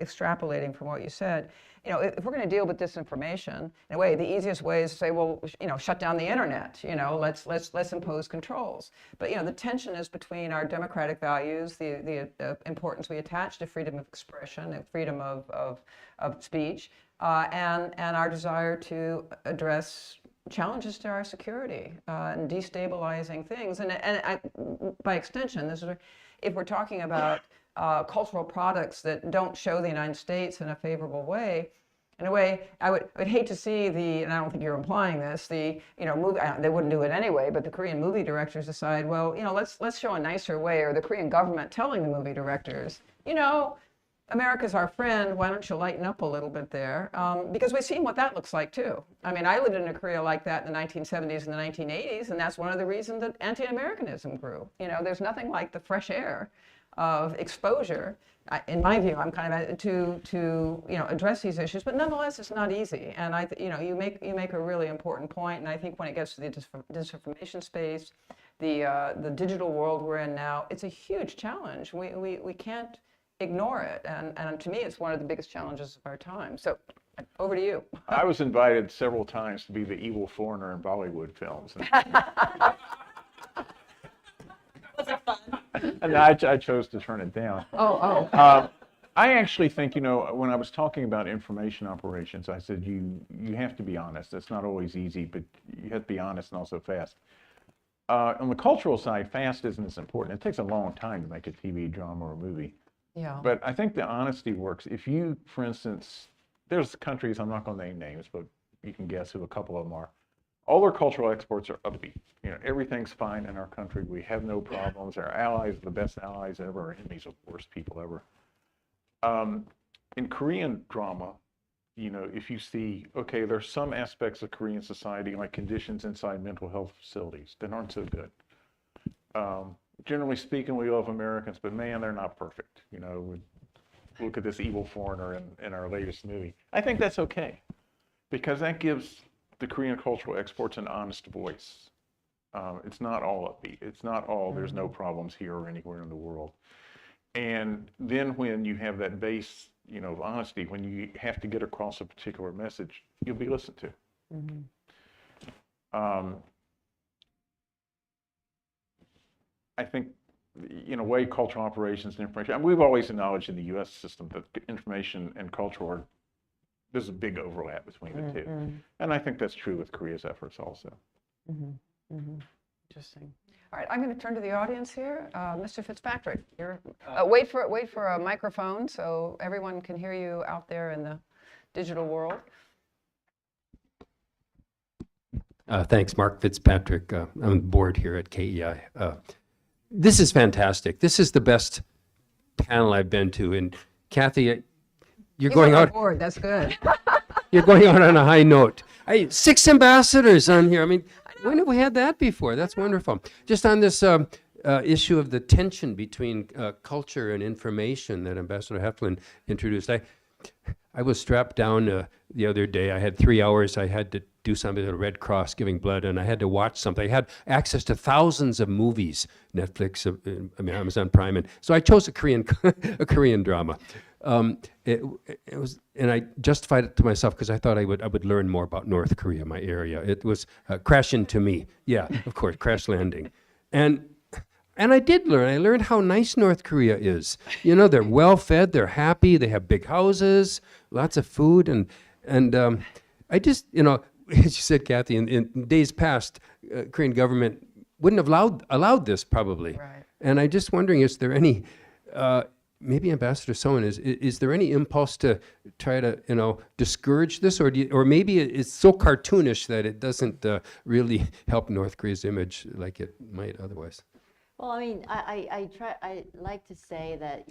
S1: extrapolating from what you said, if we're going to deal with disinformation, in a way, the easiest way is to say, well, shut down the internet, let's impose controls. But, the tension is between our democratic values, the importance we attach to freedom of expression and freedom of speech, and our desire to address challenges to our security and destabilizing things. And by extension, this is, if we're talking about cultural products that don't show the United States in a favorable way, in a way, I would hate to see and I don't think you're implying this, movie, they wouldn't do it anyway, but the Korean movie directors decide, well, let's show a nicer way, or the Korean government telling the movie directors, America's our friend, why don't you lighten up a little bit there? Because we've seen what that looks like too. I mean, I lived in a Korea like that in the 1970s and the 1980s, and that's one of the reasons that anti-Americanism grew. There's nothing like the fresh air of exposure. In my view, I'm kind of to address these issues, but nonetheless, it's not easy. And you make a really important point. And I think when it gets to the disinformation space, the digital world we're in now, it's a huge challenge. We can't ignore it. And to me, it's one of the biggest challenges of our time. So over to you.
S6: I was invited several times to be the evil foreigner in Bollywood films. And I chose to turn it down. I actually think, when I was talking about information operations, I said you have to be honest. It's not always easy, but you have to be honest and also fast. On the cultural side, fast isn't as important. It takes a long time to make a TV drama or a movie.
S1: Yeah.
S6: But I think the honesty works. If you, for instance, there's countries, I'm not going to name names, but you can guess who a couple of them are. All their cultural exports are upbeat. Everything's fine in our country. We have no problems. Our allies are the best allies ever. Our enemies are the worst people ever. In Korean drama, if you see, okay, there's some aspects of Korean society, like conditions inside mental health facilities, that aren't so good. Generally speaking, we love Americans, but man, they're not perfect. Look at this evil foreigner in our latest movie. I think that's okay, because that gives the Korean cultural exports an honest voice. It's not all upbeat. It's not all there's no problems here or anywhere in the world. And then when you have that base, of honesty, when you have to get across a particular message, you'll be listened to. I think, in a way, cultural operations and information, and we've always acknowledged in the U.S. system that information and cultural there's a big overlap between the two. And I think that's true with Korea's efforts also.
S1: Interesting. All right, I'm going to turn to the audience here. Mr. Fitzpatrick, wait for a microphone so everyone can hear you out there in the digital world.
S7: Thanks, Mark Fitzpatrick. I'm on the board here at KEI. This is fantastic. This is the best panel I've been to. And Kathy, you're going out.
S1: Board. That's good.
S7: You're going out on a high note. 6 ambassadors on here. I mean, when have we had that before? That's wonderful. Just on this issue of the tension between culture and information that Ambassador Heflin introduced, I was strapped down the other day. I had 3 hours. I had to do something at the Red Cross giving blood, and I had to watch something. I had access to thousands of movies, Netflix, Amazon Prime, and so I chose a Korean drama. It was, and I justified it to myself because I thought I would learn more about North Korea, my area. It was Crash Into Me. Yeah, of course, Crash Landing, and I did learn. I learned how nice North Korea is. They're well fed, they're happy, they have big houses, lots of food, and I just, as you said, Kathy, in days past, Korean government wouldn't have allowed this probably.
S1: Right.
S7: And I'm just wondering, is there any, maybe Ambassador Sohn, is there any impulse to try to, discourage this, or maybe it's so cartoonish that it doesn't really help North Korea's image like it might otherwise?
S4: Well, I mean, I like to say that,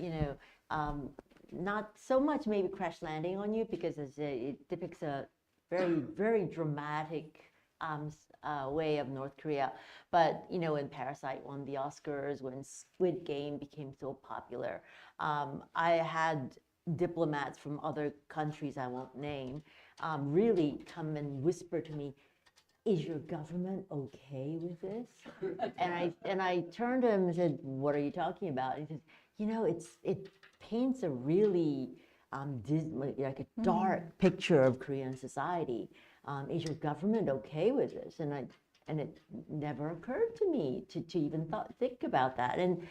S4: not so much maybe Crash Landing on You, because it depicts a very, very dramatic way of North Korea. But, when Parasite won the Oscars, when Squid Game became so popular, I had diplomats from other countries I won't name really come and whisper to me, "Is your government okay with this?" and I turned to him and said, "What are you talking about?" And he says, it paints a really like a dark picture of Korean society. Is your government okay with this? And it never occurred to me to even think about that. And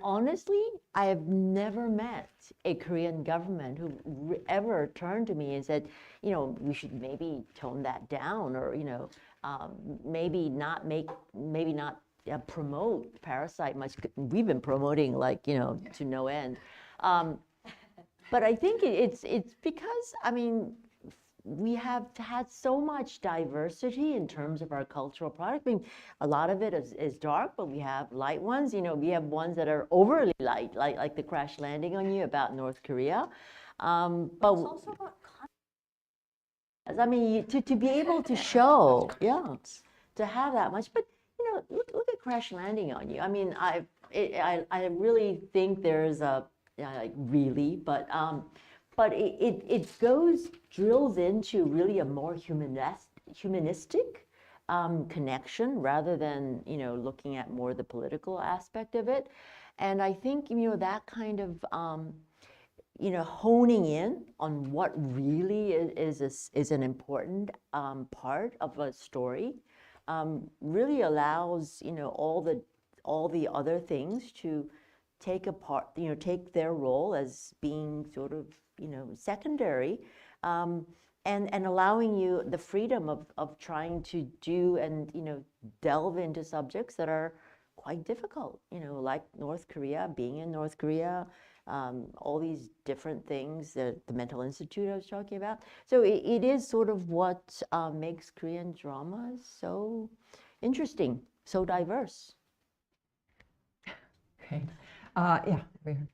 S4: honestly, I have never met a Korean government who ever turned to me and said, we should maybe tone that down, or maybe not promote Parasite much. We've been promoting to no end. But I think it's because, we have had so much diversity in terms of our cultural product. A lot of it is dark, but we have light ones. We have ones that are overly light, like the Crash Landing on You about North Korea. But it's also about content. To be able to show, to have that much. But look at Crash Landing on You. I really think there's a, like really, but it drills into really a more humanistic connection rather than, looking at more the political aspect of it. And I think, that kind of, honing in on what really is an important part of a story really allows, all the other things to take their role as being sort of, secondary, and allowing you the freedom of trying to do and, delve into subjects that are quite difficult, like North Korea, being in North Korea, all these different things that the Mental Institute I was talking about. So it is sort of what makes Korean drama so interesting, so diverse.
S1: Okay. Yeah. Over here.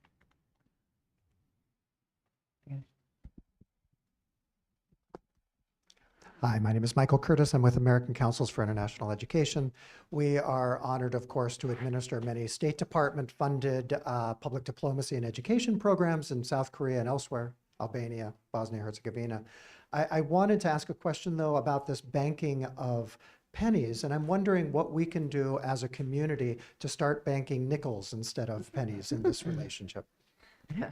S8: Hi, my name is Michael Curtis. I'm with American Councils for International Education. We are honored, of course, to administer many State Department-funded public diplomacy and education programs in South Korea and elsewhere, Albania, Bosnia-Herzegovina. I wanted to ask a question, though, about this banking of pennies, and I'm wondering what we can do as a community to start banking nickels instead of pennies in this relationship.
S1: Yeah.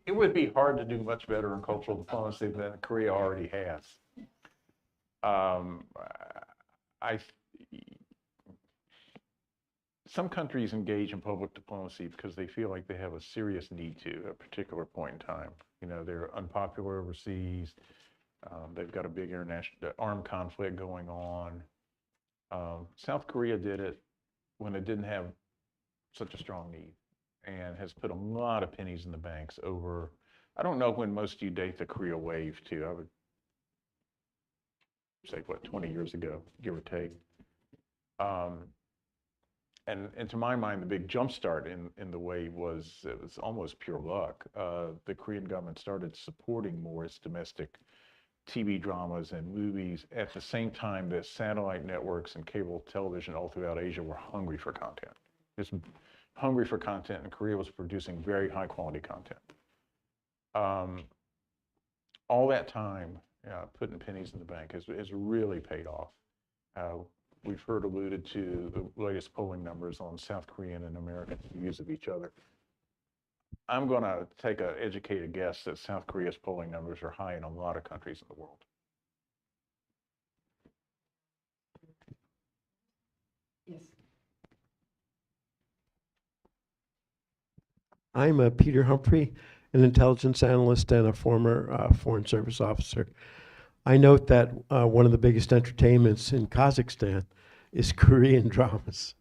S6: It would be hard to do much better in cultural diplomacy than Korea already has. Some countries engage in public diplomacy because they feel like they have a serious need to at a particular point in time. They're unpopular overseas. They've got a big international armed conflict going on. South Korea did it when it didn't have such a strong need, and has put a lot of pennies in the banks over, I don't know when most of you date the Korea wave too. I would say, 20 years ago, give or take. And to my mind, the big jumpstart in the wave was, it was almost pure luck. The Korean government started supporting more its domestic TV dramas and movies at the same time that satellite networks and cable television all throughout Asia were hungry for content. Just hungry for content, and Korea was producing very high quality content. All that time, putting pennies in the bank has really paid off. We've heard alluded to the latest polling numbers on South Korean and American views of each other. I'm going to take an educated guess that South Korea's polling numbers are high in a lot of countries in the world.
S1: Yes.
S9: I'm Peter Humphrey, an intelligence analyst and a former Foreign Service officer. I note that one of the biggest entertainments in Kazakhstan is Korean dramas.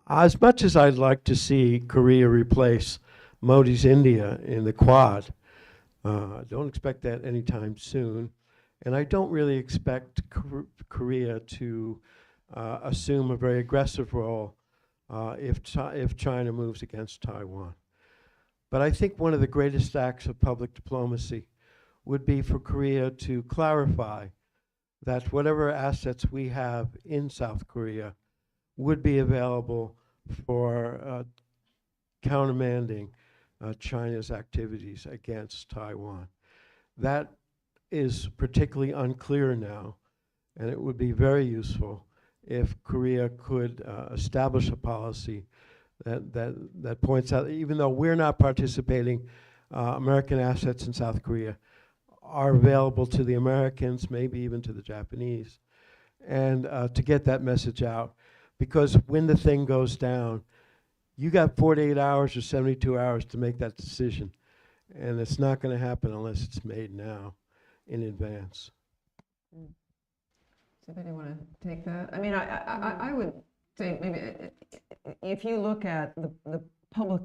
S9: As much as I'd like to see Korea replace Modi's India in the Quad, don't expect that anytime soon. And I don't really expect Korea to assume a very aggressive role if China moves against Taiwan. But I think one of the greatest acts of public diplomacy would be for Korea to clarify that whatever assets we have in South Korea would be available for countermanding China's activities against Taiwan. That is particularly unclear now, and it would be very useful if Korea could establish a policy that points out, even though we're not participating, American assets in South Korea are available to the Americans, maybe even to the Japanese, and to get that message out. Because when the thing goes down, you got 48 hours or 72 hours to make that decision, and it's not going to happen unless it's made now in advance.
S1: Does anybody want to take that? I mean, I would say maybe if you look at the public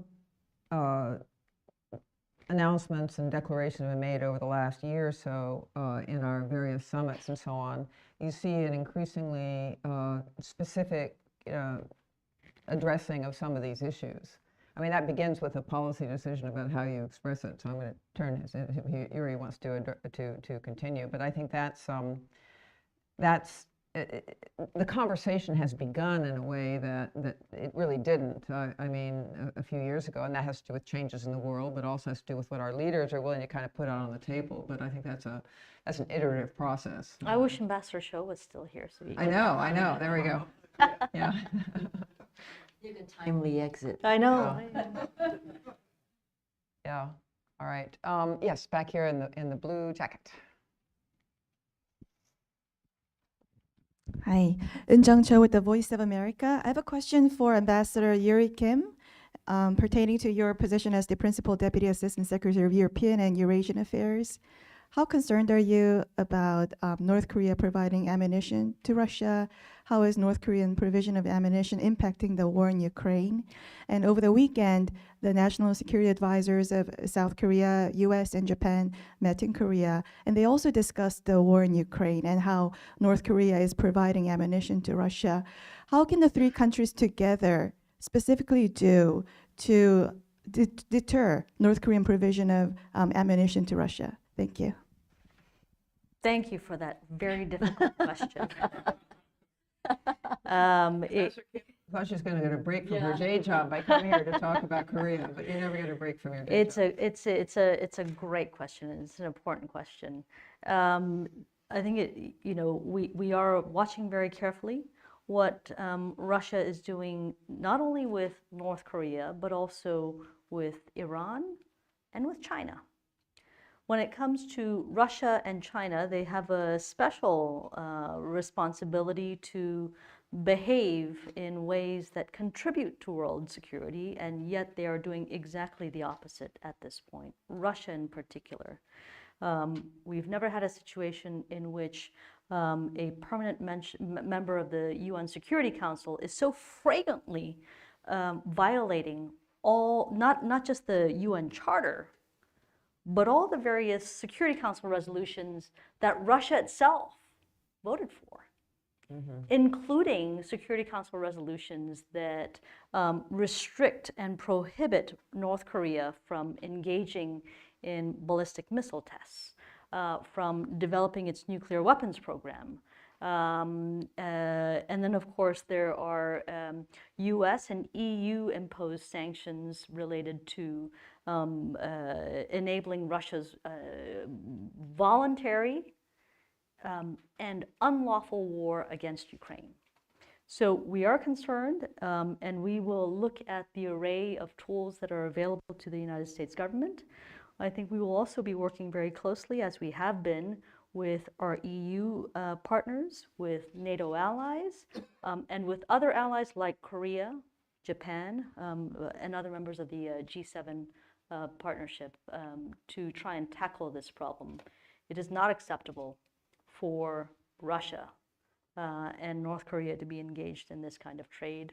S1: announcements and declarations that have been made over the last year or so in our various summits and so on, you see an increasingly specific addressing of some of these issues. I mean, that begins with a policy decision about how you express it. So I'm going to turn if Yuri wants to continue, but I think that's the conversation has begun in a way that it really didn't. I mean, a few years ago, and that has to do with changes in the world, but also has to do with what our leaders are willing to kind of put out on the table. But I think that's an iterative process.
S3: I wish Ambassador Cho was still here. So
S1: I know. There we go. Yeah.
S4: You can timely exit.
S3: I know.
S1: Yeah. All right. Yes, back here in the blue jacket.
S10: Hi, Eun Cho with the Voice of America. I have a question for Ambassador Yuri Kim pertaining to your position as the Principal Deputy Assistant Secretary of European and Eurasian Affairs. How concerned are you about North Korea providing ammunition to Russia? How is North Korean provision of ammunition impacting the war in Ukraine? And over the weekend, the national security advisors of South Korea, U.S., and Japan met in Korea, and they also discussed the war in Ukraine and how North Korea is providing ammunition to Russia. How can the three countries together specifically do to deter North Korean provision of ammunition to Russia? Thank you.
S3: Thank you for that very difficult question.
S1: I thought she was going to get a break from her day job by coming here to talk about Korea, but you never get a break from your day job.
S3: It's a great question, and it's an important question. I think we are watching very carefully what Russia is doing, not only with North Korea, but also with Iran and with China. When it comes to Russia and China, they have a special responsibility to behave in ways that contribute to world security, and yet they are doing exactly the opposite at this point, Russia in particular. We've never had a situation in which a permanent member of the UN Security Council is so flagrantly violating not just the UN Charter, but all the various Security Council resolutions that Russia itself voted for, including Security Council resolutions that restrict and prohibit North Korea from engaging in ballistic missile tests, from developing its nuclear weapons program. And then, of course, there are US and EU imposed sanctions related to enabling Russia's voluntary and unlawful war against Ukraine. So we are concerned, and we will look at the array of tools that are available to the United States government. I think we will also be working very closely, as we have been, with our EU partners, with NATO allies, and with other allies like Korea, Japan, and other members of the G7 partnership to try and tackle this problem. It is not acceptable for Russia and North Korea to be engaged in this kind of trade.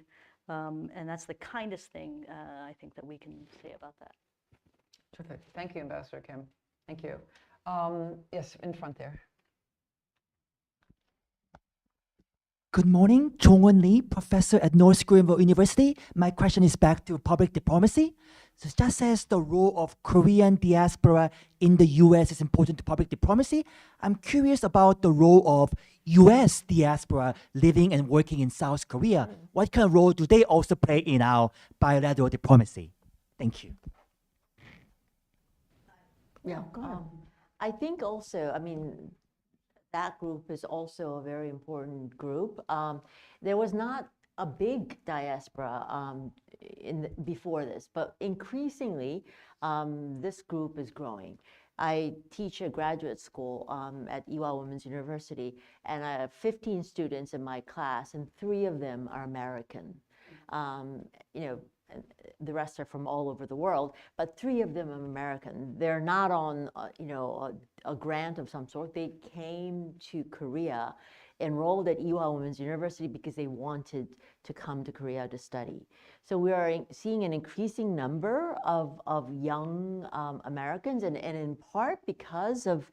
S3: And that's the kindest thing I think that we can say about that.
S1: Terrific. Thank you, Ambassador Kim. Thank you. Yes, in front there.
S11: Good morning, Jong-won Lee, professor at North Korean University. My question is back to public diplomacy. So just as the role of Korean diaspora in the US is important to public diplomacy, I'm curious about the role of US diaspora living and working in South Korea. What kind of role do they also play in our bilateral diplomacy? Thank you.
S4: Yeah, I think also, I mean, that group is also a very important group. There was not a big diaspora before this, but increasingly, this group is growing. I teach a graduate school at Ewha Women's University, and I have 15 students in my class, and 3 of them are American. The rest are from all over the world, but 3 of them are American. They're not on, a grant of some sort. They came to Korea, enrolled at Ewha Women's University because they wanted to come to Korea to study. So we are seeing an increasing number of young Americans, and in part because of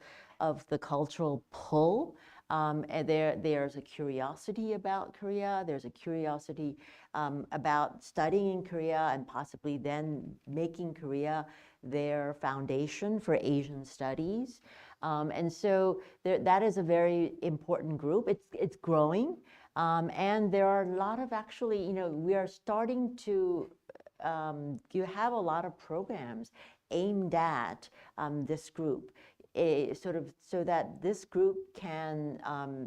S4: the cultural pull. There's a curiosity about Korea. There's a curiosity about studying in Korea and possibly then making Korea their foundation for Asian studies. And so that is a very important group. It's growing. And there are a lot of actually, we are starting to, you have a lot of programs aimed at this group, sort of so that this group can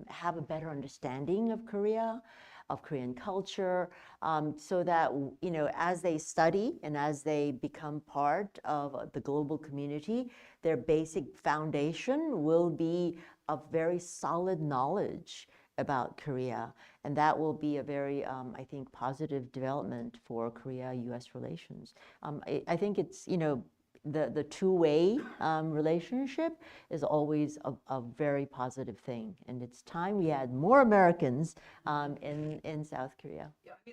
S4: have a better understanding of Korea, of Korean culture, so that, as they study and as they become part of the global community, their basic foundation will be a very solid knowledge about Korea. And that will be a very, I think, positive development for Korea-US relations. I think it's, the two-way relationship is always a very positive thing. And it's time we had more Americans in South Korea.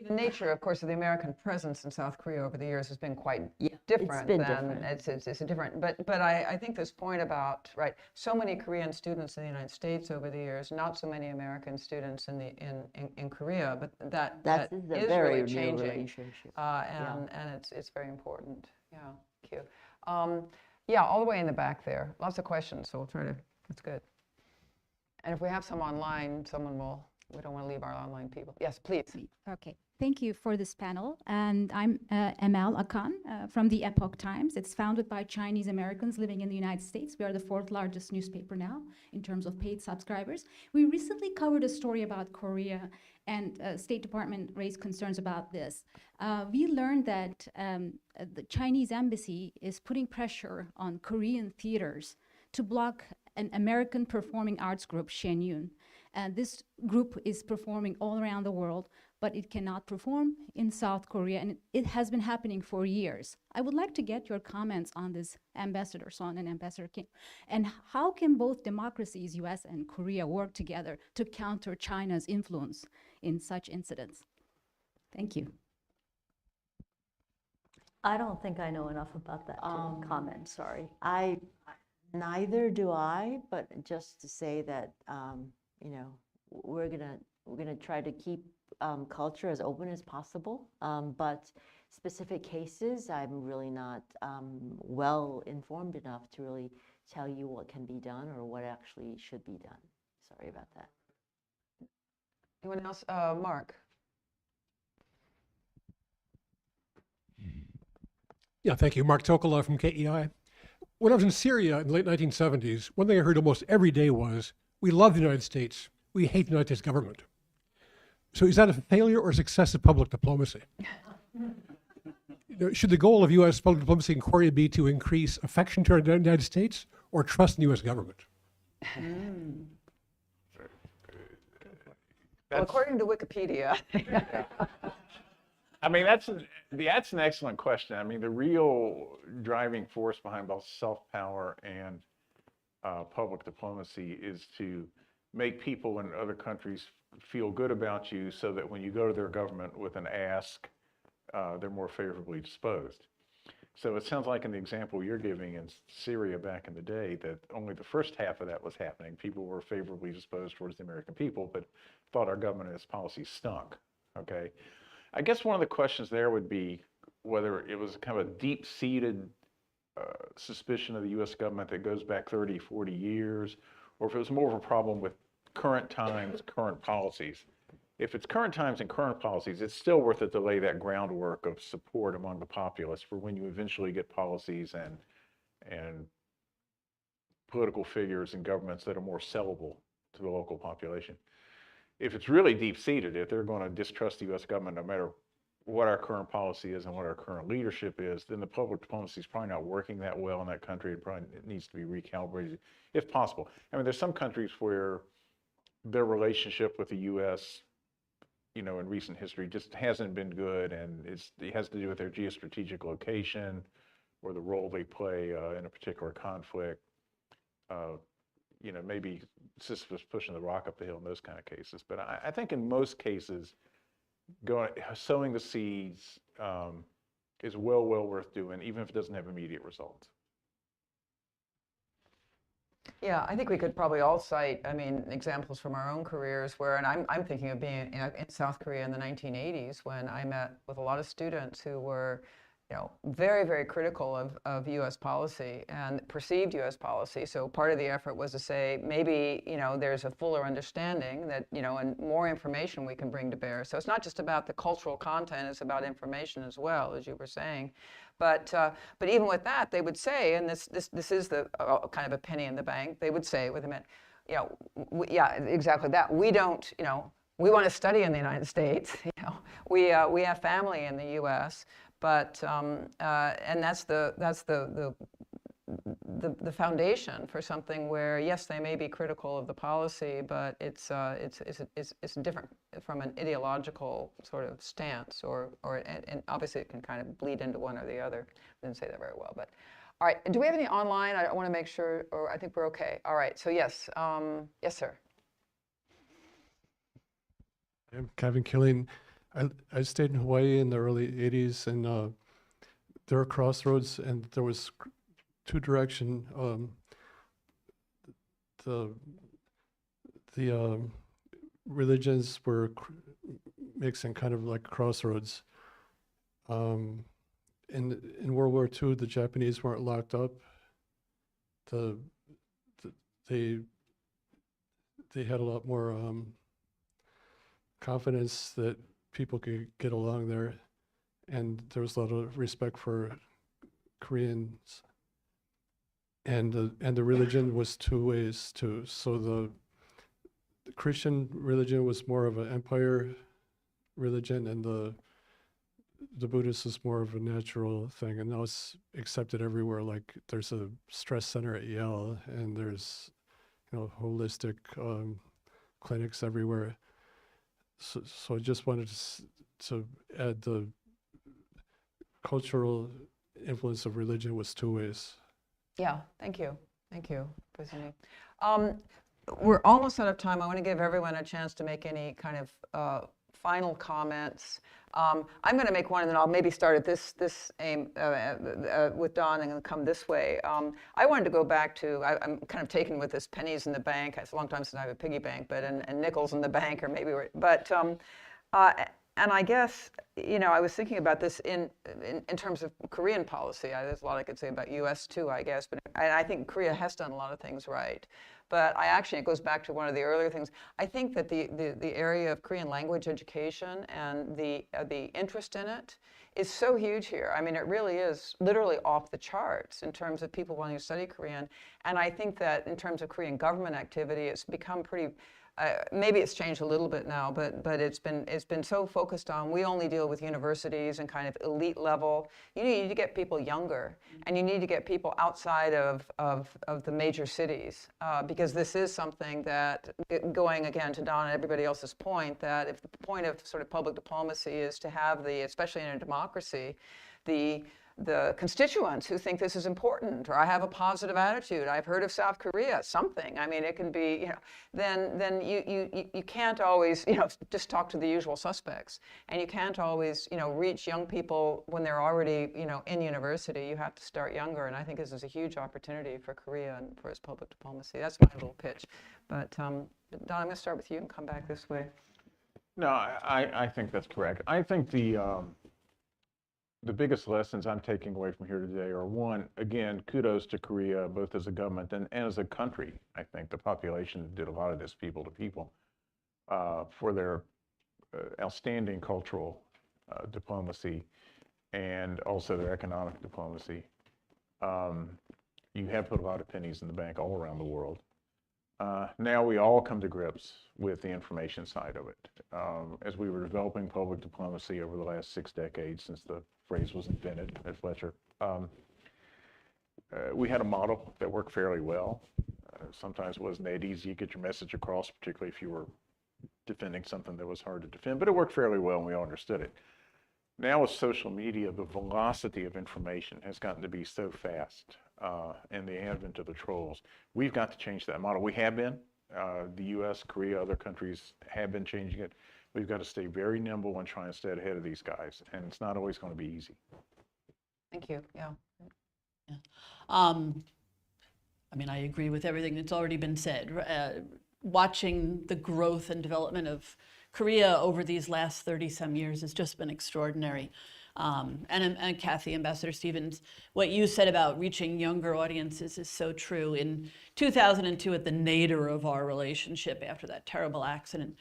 S1: The nature, of course, of the American presence in South Korea over the years has been quite
S4: It's
S1: different.
S4: been
S1: than,
S4: different.
S1: It's a different. But I think this point about so many Korean students in the United States over the years, not so many American students in Korea, but that
S4: is
S1: is
S4: a very
S1: really
S4: new
S1: changing,
S4: relationship.
S1: and it's very important. Yeah, cute. Yeah, all the way in the back there. Lots of questions, so we'll try to. That's good. And if we have some online, we don't want to leave our online people. Yes, please.
S12: Okay, thank you for this panel. And I'm Emel Akan from the Epoch Times. It's founded by Chinese Americans living in the United States. We are the 4th largest newspaper now in terms of paid subscribers. We recently covered a story about Korea, and State Department raised concerns about this. We learned that the Chinese embassy is putting pressure on Korean theaters to block an American performing arts group, Shenyun. And this group is performing all around the world, but it cannot perform in South Korea, and it has been happening for years. I would like to get your comments on this, Ambassador Son and Ambassador Kim. And how can both democracies, US and Korea, work together to counter China's influence in such incidents? Thank you.
S3: I don't think I know enough about that to comment, sorry.
S4: Neither do I, but just to say that, we're gonna try to keep culture as open as possible. But specific cases, I'm really not well informed enough to really tell you what can be done or what actually should be done. Sorry about that.
S1: Anyone else? Mark.
S13: Yeah, thank you. Mark Tokola from KEI. When I was in Syria in the late 1970s, one thing I heard almost every day was, we love the United States. We hate the United States government. So is that a failure or a success of public diplomacy? Should the goal of U.S. public diplomacy in Korea be to increase affection to the United States or trust in the U.S. government?
S1: Well, according to Wikipedia.
S6: I mean, that's an excellent question. I mean, the real driving force behind both soft power and public diplomacy is to make people in other countries feel good about you so that when you go to their government with an ask, they're more favorably disposed. So it sounds like in the example you're giving in Syria back in the day that only the first half of that was happening. People were favorably disposed towards the American people, but thought our government and its policies stunk, okay? I guess one of the questions there would be whether it was kind of a deep-seated suspicion of the U.S. government that goes back 30, 40 years, or if it was more of a problem with current times, current policies. If it's current times and current policies, it's still worth it to lay that groundwork of support among the populace for when you eventually get policies and political figures and governments that are more sellable to the local population. If it's really deep-seated, if they're going to distrust the U.S. government no matter what our current policy is and what our current leadership is, then the public diplomacy is probably not working that well in that country. It needs to be recalibrated if possible. I mean, there's some countries where their relationship with the U.S., in recent history just hasn't been good, and it has to do with their geostrategic location or the role they play in a particular conflict. Maybe Sisyphus pushing the rock up the hill in those kind of cases. But I think in most cases, sowing the seeds is well worth doing, even if it doesn't have immediate results.
S1: Yeah, I think we could probably all cite, examples from our own careers where, and I'm thinking of being in South Korea in the 1980s when I met with a lot of students who were very, very critical of U.S. policy and perceived U.S. policy. So part of the effort was to say, maybe, there's a fuller understanding that, and more information we can bring to bear. So it's not just about the cultural content, it's about information as well, as you were saying. But even with that, they would say, and this is the kind of a penny in the bank, they would say, with a minute, yeah, exactly that. We don't, we want to study in the United States. We have family in the U.S., but and that's the foundation for something where, yes, they may be critical of the policy, but it's different from an ideological sort of stance, and obviously it can kind of bleed into one or the other. I didn't say that very well, but all right. Do we have any online? I want to make sure, or I think we're okay. All right. So yes, yes, sir.
S14: I'm Kevin Killing. I stayed in Hawaii in the early 80s, and there were crossroads, and there was two direction. The religions were mixing, kind of like crossroads. In World War II, the Japanese weren't locked up. They had a lot more confidence that people could get along there, and there was a lot of respect for Koreans. And the religion was two ways too. So the Christian religion was more of an empire religion, and the Buddhist is more of a natural thing. And now it's accepted everywhere. Like there's a stress center at Yale, and there's holistic clinics everywhere. So I just wanted to add the cultural influence of religion was two ways.
S1: Yeah, thank you. Thank you, President. We're almost out of time. I want to give everyone a chance to make any kind of final comments. I'm going to make one, and then I'll maybe start at this aim with Don and then come this way. I wanted to go back to, I'm kind of taken with this pennies in the bank. It's a long time since I have a piggy bank, but and nickels in the bank, or maybe, and I guess, I was thinking about this in terms of Korean policy. There's a lot I could say about U.S. too, I guess, but I think Korea has done a lot of things right. But it goes back to one of the earlier things. I think that the area of Korean language education and the interest in it is so huge here. I mean, it really is literally off the charts in terms of people wanting to study Korean. And I think that in terms of Korean government activity, it's become pretty. Maybe it's changed a little bit now, but it's been so focused on, we only deal with universities and kind of elite level. You need to get people younger, and you need to get people outside of the major cities, because this is something that, going again to Don and everybody else's point, that if the point of sort of public diplomacy is to have especially in a democracy, the constituents who think this is important, or I have a positive attitude, I've heard of South Korea, something. I mean, it can be, then you can't always, just talk to the usual suspects, and you can't always, reach young people when they're already, in university. You have to start younger, and I think this is a huge opportunity for Korea and for its public diplomacy. That's my little pitch. But Don, I'm going to start with you and come back this way.
S6: No, I think that's correct. I think the biggest lessons I'm taking away from here today are, one, again, kudos to Korea, both as a government and as a country. I think the population did a lot of this people to people for their outstanding cultural diplomacy and also their economic diplomacy. You have put a lot of pennies in the bank all around the world. Now we all come to grips with the information side of it. As we were developing public diplomacy over the last 6 decades since the phrase was invented at Fletcher, we had a model that worked fairly well. Sometimes it wasn't that easy to get your message across, particularly if you were defending something that was hard to defend, but it worked fairly well and we all understood it. Now with social media, the velocity of information has gotten to be so fast, and the advent of the trolls. We've got to change that model. We have been. The U.S., Korea, other countries have been changing it. We've got to stay very nimble and try and stay ahead of these guys, and it's not always going to be easy.
S1: Thank you. Yeah.
S5: I mean, I agree with everything that's already been said. Watching the growth and development of Korea over these last 30-some years has just been extraordinary. And Kathy, Ambassador Stevens, what you said about reaching younger audiences is so true. In 2002, at the nadir of our relationship after that terrible accident,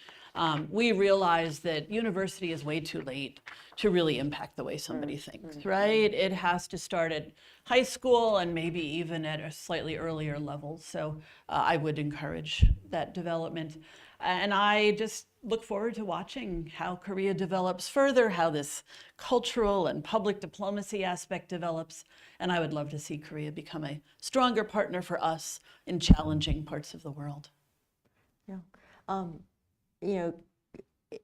S5: we realized that university is way too late to really impact the way somebody thinks, right? It has to start at high school and maybe even at a slightly earlier level. So I would encourage that development. And I just look forward to watching how Korea develops further, how this cultural and public diplomacy aspect develops. And I would love to see Korea become a stronger partner for us in challenging parts of the world.
S4: Yeah. You know,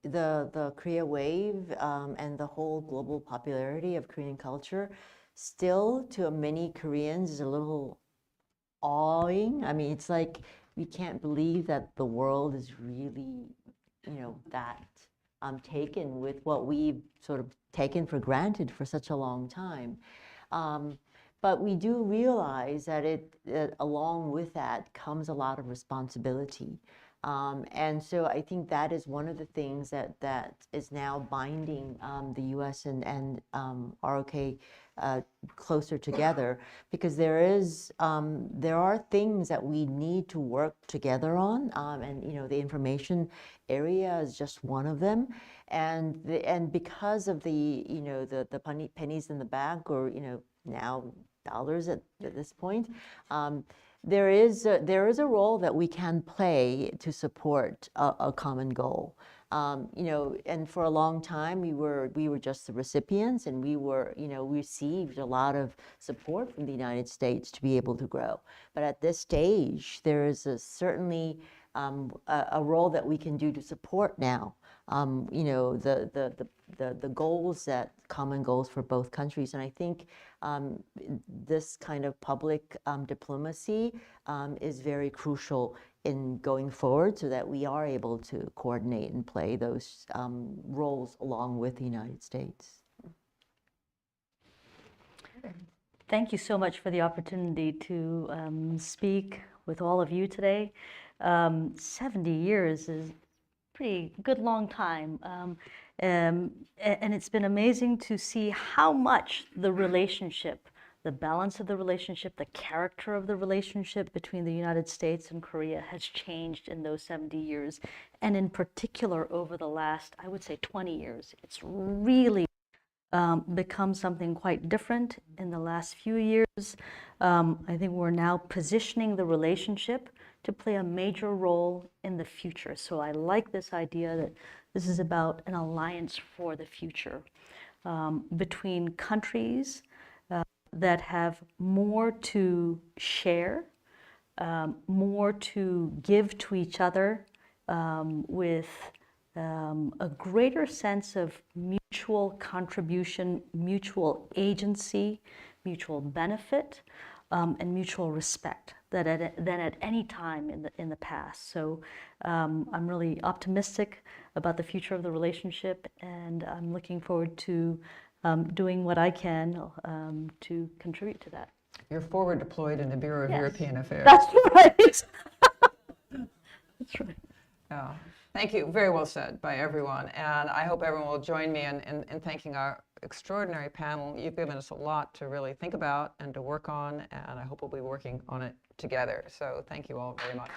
S4: the Korea wave and the whole global popularity of Korean culture still to many Koreans is a little awing. I mean, it's like we can't believe that the world is really, that taken with what we've sort of taken for granted for such a long time. But we do realize that along with that comes a lot of responsibility. And so I think that is one of the things that is now binding the U.S. and ROK closer together, because there are things that we need to work together on, and the information area is just one of them, and because of the pennies in the bank, or now dollars at this point. There is a role that we can play to support a common goal. And for a long time we were just the recipients, and we received a lot of support from the United States to be able to grow. But at this stage, there is certainly a role that we can do to support now. The goals, that common goals for both countries. And I think this kind of public diplomacy is very crucial in going forward, so that we are able to coordinate and play those roles along with the United States.
S3: Thank you so much for the opportunity to speak with all of you today. 70 years is a pretty good long time. And it's been amazing to see how much the relationship, the balance of the relationship, the character of the relationship between the United States and Korea has changed in those 70 years. And in particular, over the last, I would say, 20 years. It's really become something quite different in the last few years. I think we're now positioning the relationship to play a major role in the future. So I like this idea that this is about an alliance for the future between countries that have more to share, more to give to each other, with a greater sense of mutual contribution, mutual agency, mutual benefit, and mutual respect than at any time in the past. So I'm really optimistic about the future of the relationship, and I'm looking forward to doing what I can to contribute to that.
S1: You're forward deployed in the Bureau of European Affairs.
S3: That's right. That's right.
S1: Yeah. Thank you. Very well said by everyone. And I hope everyone will join me in thanking our extraordinary panel. You've given us a lot to really think about and to work on, and I hope we'll be working on it together. So thank you all very much.